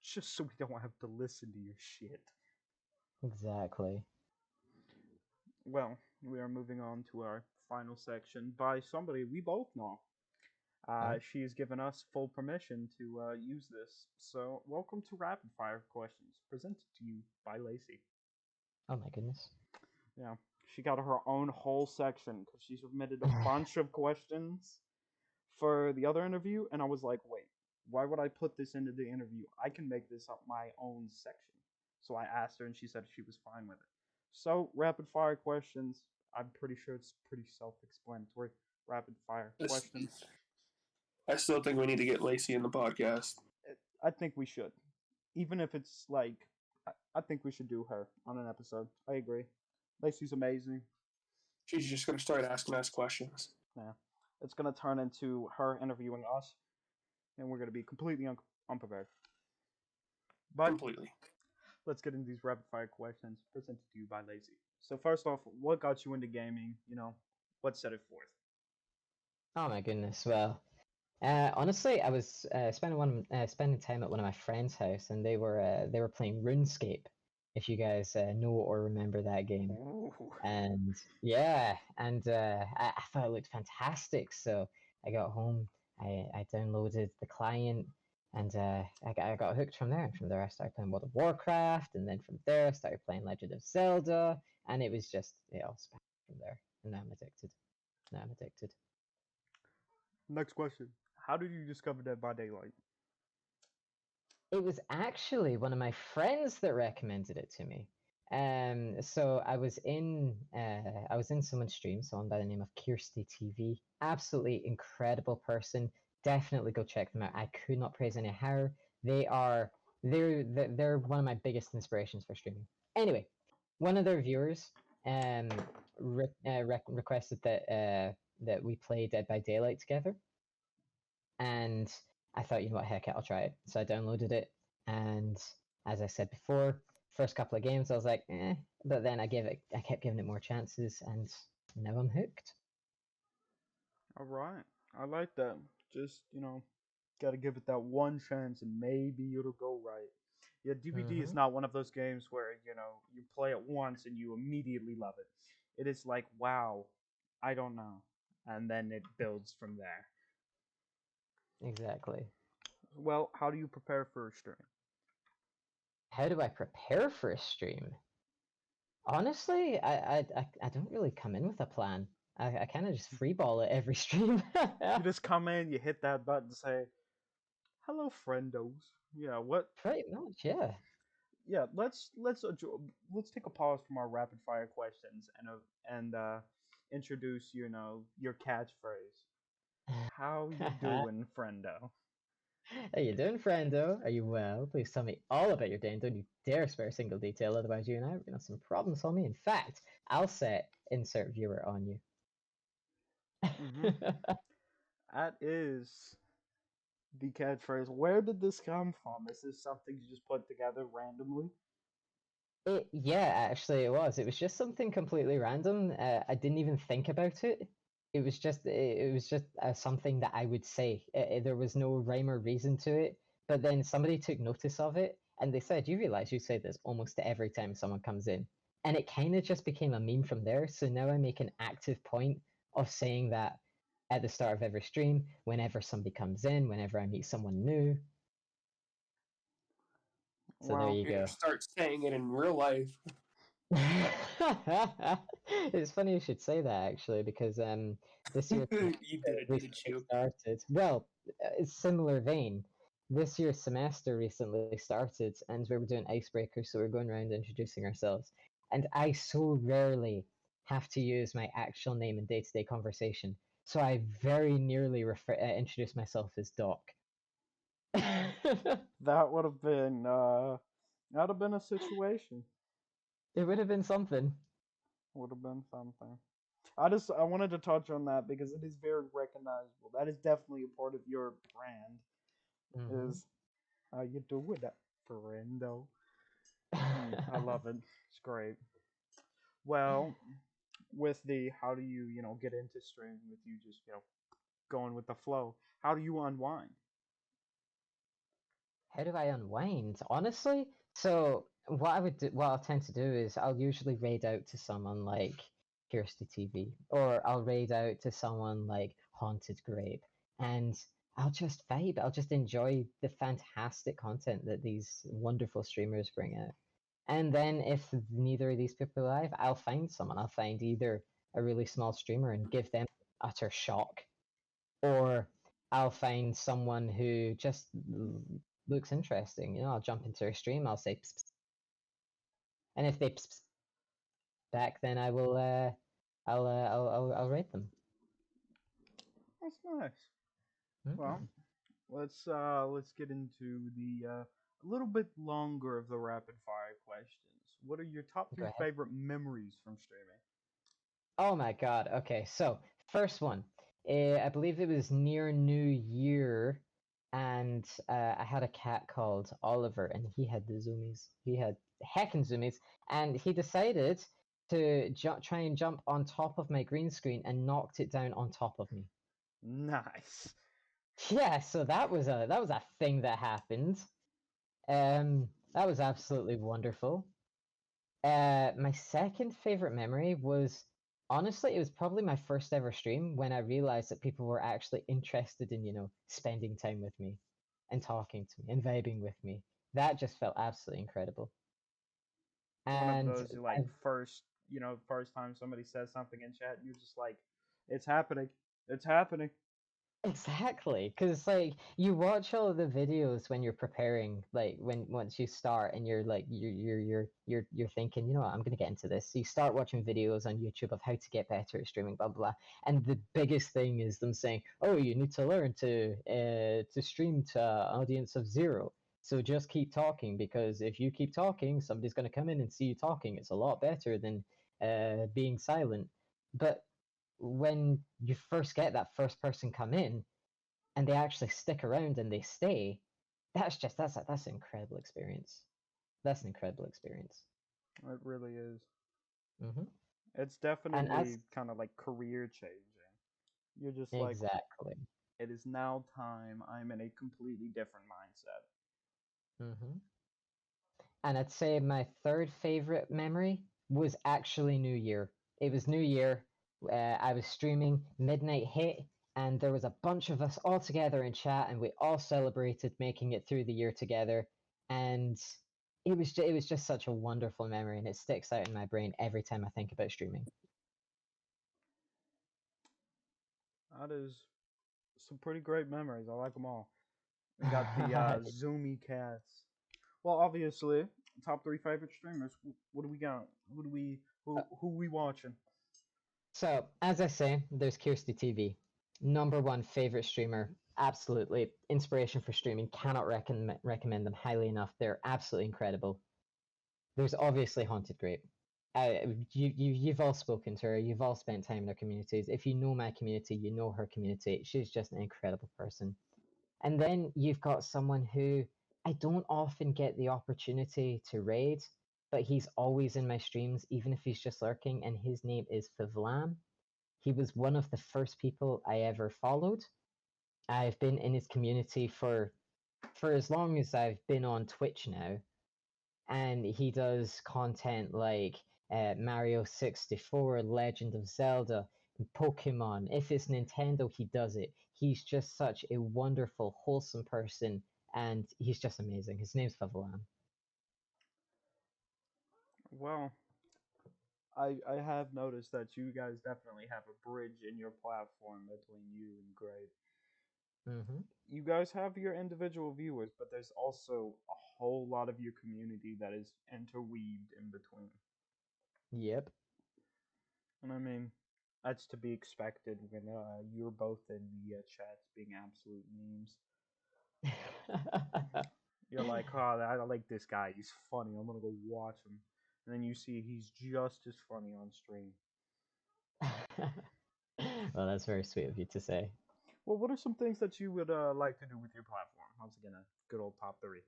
Just so we don't have to listen to your shit. Exactly. Well, we are moving on to our final section by somebody we both know. Oh, She has given us full permission to use this. So, welcome to Rapid Fire Questions, presented to you by Lacey. oh my goodness. Yeah, she got her own whole section because she submitted a bunch of questions for the other interview, and I was like, wait, why would I put this into the interview? I can make this up my own section. So I asked her, and she said she was fine with it. So, rapid fire questions. I'm pretty sure it's pretty self explanatory. Rapid fire questions. I still think we need to get Lacey in the podcast. I think we should. Even if it's like, I think we should do her on an episode. I agree. Lacey's amazing. She's just gonna start asking us questions. Yeah, it's gonna turn into her interviewing us, and we're gonna be completely unprepared. But Completely. let's get into these rapid fire questions presented to you by Lazy. So first off, what got you into gaming? What set it forth? Oh my goodness. Well, honestly, I was spending time at one of my friends' house, and they were playing RuneScape. If you guys know or remember that game. Ooh. And yeah, and I thought it looked fantastic. So I got home, I downloaded the client, and I got hooked from there. And from there, I started playing World of Warcraft, and then from there, I started playing Legend of Zelda, and it was just spat from there. And now I'm addicted. Now I'm addicted. Next question: how did you discover Dead by Daylight? It was actually one of my friends that recommended it to me. So I was in someone's stream, someone by the name of Kirsty TV. Absolutely incredible person. Definitely go check them out. I could not praise any higher. They're one of my biggest inspirations for streaming. Anyway, one of their viewers requested that we play Dead by Daylight together, and I thought, you know what, heck it, I'll try it. So I downloaded it, and as I said before, first couple of games I was like, but then I kept giving it more chances, and now I'm hooked. All right, I like that. Just gotta give it that one chance, and maybe it'll go right. Yeah, DBD is Mhm. not one of those games where you play it once and you immediately love it. It is like, wow, I don't know, and then it builds from there. Exactly. Well, how do you prepare for a stream? How do I prepare for a stream? Honestly, I don't really come in with a plan. I kind of just freeball it every stream. You just come in, you hit that button, say, "Hello, friendos." Yeah, what? Pretty much, yeah. Yeah, let's take a pause from our rapid fire questions and introduce your catchphrase. How you doing, friendo? How you doing, friendo? Are you well? Please tell me all about your day, and don't you dare spare a single detail, otherwise you and I are gonna have some problems on me. In fact, I'll set insert viewer on you. Mm-hmm. That is the catchphrase. Where did this come from? Is this something you just put together randomly? Yeah, actually, it was. It was just something completely random. I didn't even think about it. It was just something that I would say. There was no rhyme or reason to it. But then somebody took notice of it, and they said, "You realize you say this almost every time someone comes in," and it kind of just became a meme from there. So now I make an active point of saying that at the start of every stream, whenever somebody comes in, whenever I meet someone new. So there Well, you You're gonna go. start saying it in real life. It's funny you should say that actually, because this year You did it, didn't recently you? started. Well, it's similar vein. This year's semester recently started, and we were doing icebreakers, so we're going around introducing ourselves. And I so rarely have to use my actual name in day-to-day conversation, so I very nearly introduce myself as Doc. that would have been a situation. It would have been something. Would have been something. I wanted to touch on that because it is very recognizable. That is definitely a part of your brand. Mhm. Is how you doing that, friendo? I love it. It's great. Well, with the how do you get into streaming with you just going with the flow? How do you unwind? How do I unwind? Honestly, so what I'll tend to do is I'll usually raid out to someone like Kirsty TV, or I'll raid out to someone like Haunted Grape, and I'll just vibe. I'll just enjoy the fantastic content that these wonderful streamers bring out. And then if neither of these people are live, I'll find someone. I'll find either a really small streamer and give them utter shock, or I'll find someone who just looks interesting. I'll jump into their stream. I'll say, pss, pss, and if they pss, pss back, then I will. I'll rate them. That's nice. Well, Mm. let's get into the a little bit longer of the rapid fire questions. What are your top Go three ahead. favorite memories from streaming? Oh my god. Okay, so first one. I believe it was near New Year, and I had a cat called Oliver, and he had the zoomies. He had heckin' zoomies, and he decided to try and jump on top of my green screen and knocked it down on top of me. Nice. Yeah, so that was a thing that happened. That was absolutely wonderful. My second favorite memory was honestly, it was probably my first ever stream when I realized that people were actually interested in, spending time with me and talking to me and vibing with me. That just felt absolutely incredible. One of And those like first, first time somebody says something in chat, and you're just like, it's happening, it's happening. exactly, because like you watch all of the videos when you're preparing, like when once you start and you're like you're thinking, you know what, I'm gonna get into this. So you start watching videos on YouTube of how to get better at streaming, blah blah blah. And the biggest thing is them saying, oh, you need to learn to stream to an audience of 0. So just keep talking because if you keep talking, somebody's gonna come in and see you talking. It's a lot better than being silent. But when you first get that first person come in and they actually stick around and they stay, that's an incredible experience. That's an incredible experience. It really is. Hmm. It's And as definitely kind of like career changing. You're just like, exactly. it is now time. I'm in a completely different mindset. Hmm. And I'd say my third favorite memory was actually New Year. It was New Year. I was streaming, midnight hit, and there was a bunch of us all together in chat, and we all celebrated making it through the year together. And it was just such a wonderful memory, and it sticks out in my brain every time I think about streaming. That is some pretty great memories. I like them all. We got the Zoomy cats. Well, obviously, top three favorite streamers. What do we got? Who do we who we watching? So, as I say, there's Kirsty TV, number one favorite streamer. Absolutely, inspiration for streaming. Cannot recommend them highly enough. They're absolutely incredible. There's obviously Haunted Grape. You've all spoken to her. You've all spent time in her communities. If you know my community, you know her community. She's just an incredible person. And then you've got someone who I don't often get the opportunity to raid, but he's always in my streams, even if he's just lurking. And his name is Favlam. He was one of the first people I ever followed. I've been in his community for as long as I've been on Twitch now, and he does content like Mario 64, Legend of Zelda, Pokemon. If it's Nintendo, he does it. He's just such a wonderful, wholesome person, and he's just amazing. His name's Favalan. Well, I have noticed that you guys definitely have a bridge in your platform between you and Grape. Hmm. You guys have your individual viewers, but there's also a whole lot of your community that is interweaved in between. Yep. And I mean, that's to be expected when you're both in the chats being absolute memes. You're like, oh, I like this guy. He's funny. I'm gonna go watch him. And then you see he's just as funny on stream. Well, that's very sweet of you to say. Well, what are some things that you would like to do with your platform? Once again, a good old top three.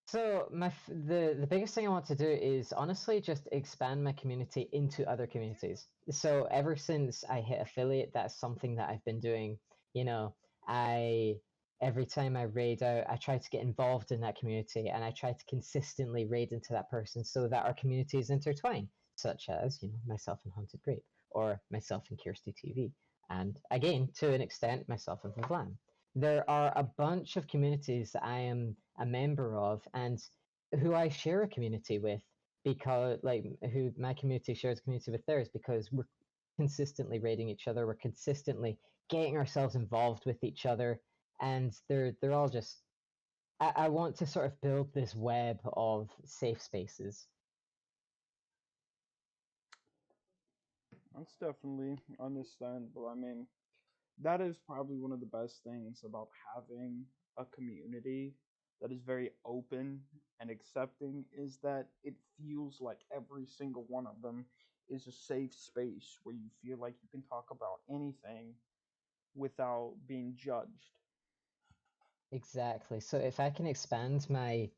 So the biggest thing I want to do is honestly just expand my community into other communities. So ever since I hit affiliate, that's something that I've been doing. You know, I every time I raid out, I try to get involved in that community and I try to consistently raid into that person so that our communities intertwine, such as, myself and Haunted Grape, or myself and Kirsty TV, and again, to an extent, myself and Vavlan. There are a bunch of communities that I am a member of and who I share a community with because like who my community shares a community with theirs because we're consistently rating each other, we're consistently getting ourselves involved with each other, and they're all just I want to sort of build this web of safe spaces. That's definitely understandable. I mean, that is probably one of the best things about having a community that is very open and accepting is that it feels like every single one of them is a safe space where you feel like you can talk about anything without being judged. Exactly. So if I can expand my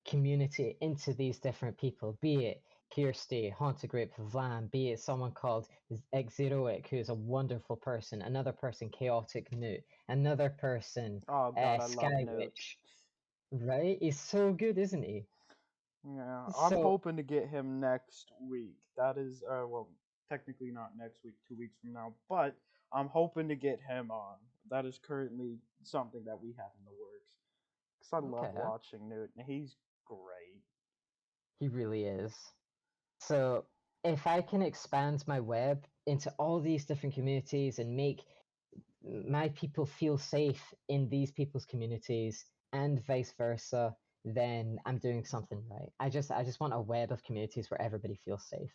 community into these different people, be it Kirsty, Haunted Grape, Vlam, be it someone called Xeroic, who is a wonderful person, another person, Chaotic Newt, another person, Oh God, I love Sky Newt. Witch. Right? He's so good, isn't he? Yeah, I'm So, hoping to get him next week. That is, well, technically not next week, 2 weeks from now, but I'm hoping to get him on. That is currently something that we have in the works. Because I love okay, watching Newt, and he's great. he really is. So, if I can expand my web into all these different communities and make my people feel safe in these people's communities and vice versa, then I'm doing something right. I just want a web of communities where everybody feels safe.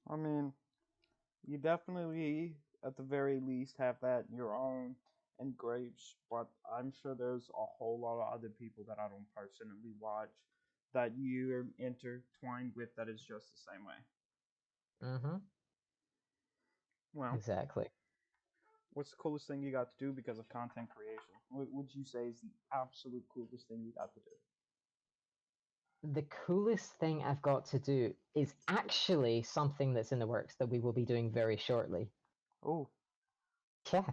I mean, you definitely, at the very least, have that in your own and grapes, but I'm sure there's a whole lot of other people that I don't personally watch that you're intertwined with that is just the same way. Mm-hmm. Well, Exactly. what's the coolest thing you got to do because of content creation? What would you say is the absolute coolest thing you got to do? The coolest thing I've got to do is actually something that's in the works that we will be doing very shortly. Oh, Yeah.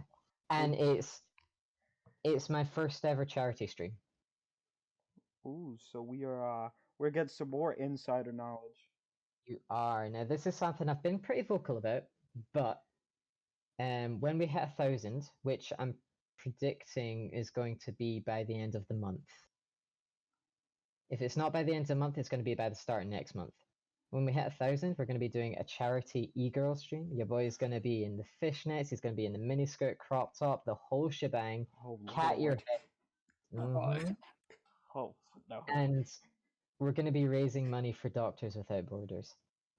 And ooh, it's my first ever charity stream. ooh. So we're getting some more insider knowledge. You are. Now this is something I've been pretty vocal about, but when we hit 1,000, which I'm predicting is going to be by the end of the month. If it's not by the end of the month, it's going to be by the start of next month. When we hit 1,000, we're going to be doing a charity e-girl stream. Your boy is going to be in the fishnets. He's going to be in the miniskirt, crop top, the whole shebang. Oh Cat your Lord. head. Oh no. And we're going to be raising money for Doctors Without Borders.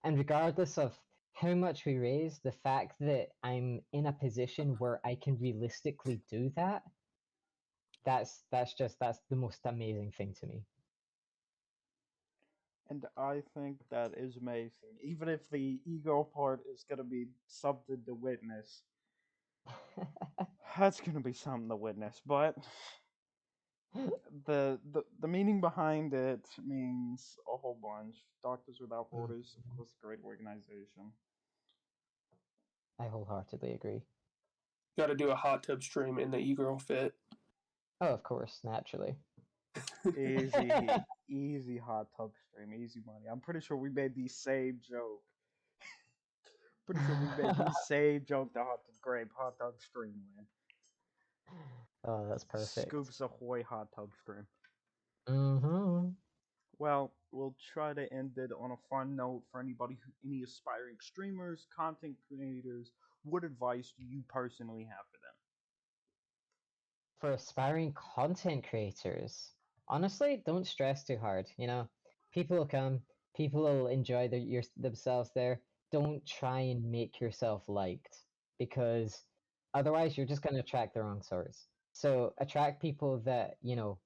And regardless of how much we raise, the fact that I'm in a position where I can realistically do that, that's the most amazing thing to me. And I think that is amazing. Even if the ego part is gonna be something to witness, that's gonna be something to witness. But the meaning behind it means a whole bunch. Doctors Without Borders, of course, a great organization. I wholeheartedly agree. Got to do a hot tub stream in the e-girl fit. Oh, of course, naturally. Easy hot tub stream, easy money. I'm pretty sure we made the same joke. Pretty sure we made the same joke. The hot tub stream win. Oh, that's perfect. Scoops Ahoy hot tub stream. Mm-hmm. Well, we'll try to end it on a fun note for any aspiring streamers, content creators. What advice do you personally have for them? For aspiring content creators, honestly, don't stress too hard. People will come, people will enjoy themselves there. Don't try and make yourself liked because otherwise you're just going to attract the wrong sorts. So attract people that,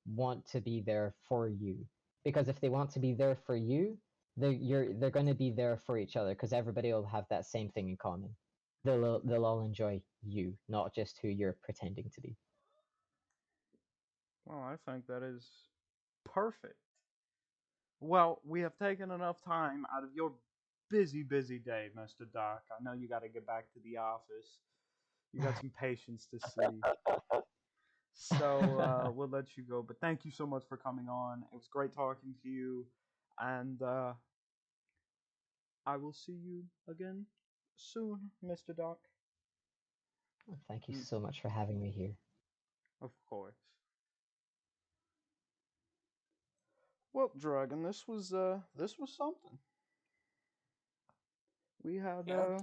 want to be there for you. Because if they want to be there for you, they're going to be there for each other because everybody will have that same thing in common. They'll all enjoy you, not just who you're pretending to be. Well, I think that is perfect. Well, we have taken enough time out of your busy day, Mr. Doc. I know you got to get back to the office. You got some patients to see. So we'll let you go. But thank you so much for coming on. It was great talking to you. And I will see you again soon, Mr. Doc. Thank you Mm, so much for having me here. of course. Well, Dragon, this was something. We had Yeah,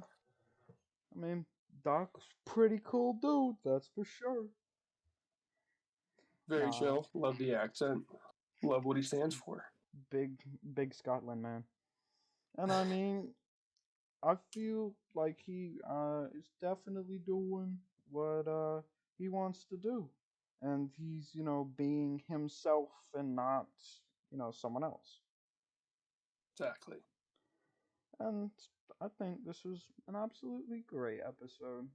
I mean, Doc's pretty cool dude, that's for sure. very Nah, chill. Love the accent. Love what he stands for. big big Scotland man. And I mean, I feel like he is definitely doing what he wants to do. And he's, being himself and not, someone else. Exactly. And I think this was an absolutely great episode.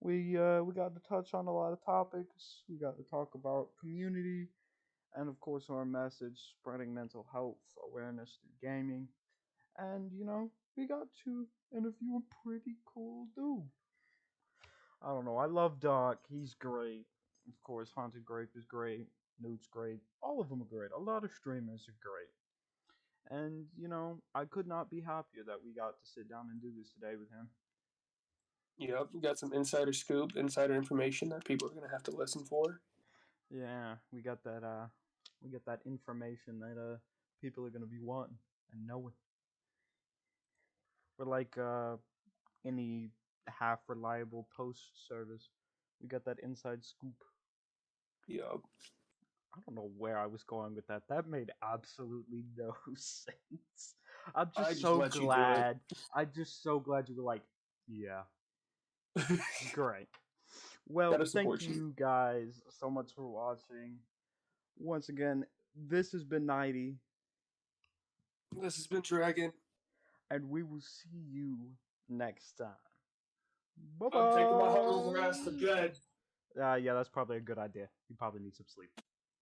We got to touch on a lot of topics. We got to talk about community, and of course our message spreading mental health awareness through gaming. And we got to interview a pretty cool dude. I don't know. I love Doc. He's great. Of course, Haunted Grape is great. Newt's great. All of them are great. A lot of streamers are great. And I could not be happier that we got to sit down and do this today with him. Yep, we got some insider scoop, insider information that people are gonna have to listen for. Yeah, we got that. We got that information that people are gonna be wanting and knowing. We're like any half reliable post service. We got that inside scoop. Yep. I don't know where I was going with that. That made absolutely no sense. I'm I just just so let you do it. glad. I'm just so glad you were like, yeah, great. Well, Gotta thank support you. you guys so much for watching. Once again, this has been Nighty, This has been Dragon. and we will see you next time. Bye I'm taking my bye. hungover ass to bed. Yeah, that's probably a good idea. You probably need some sleep.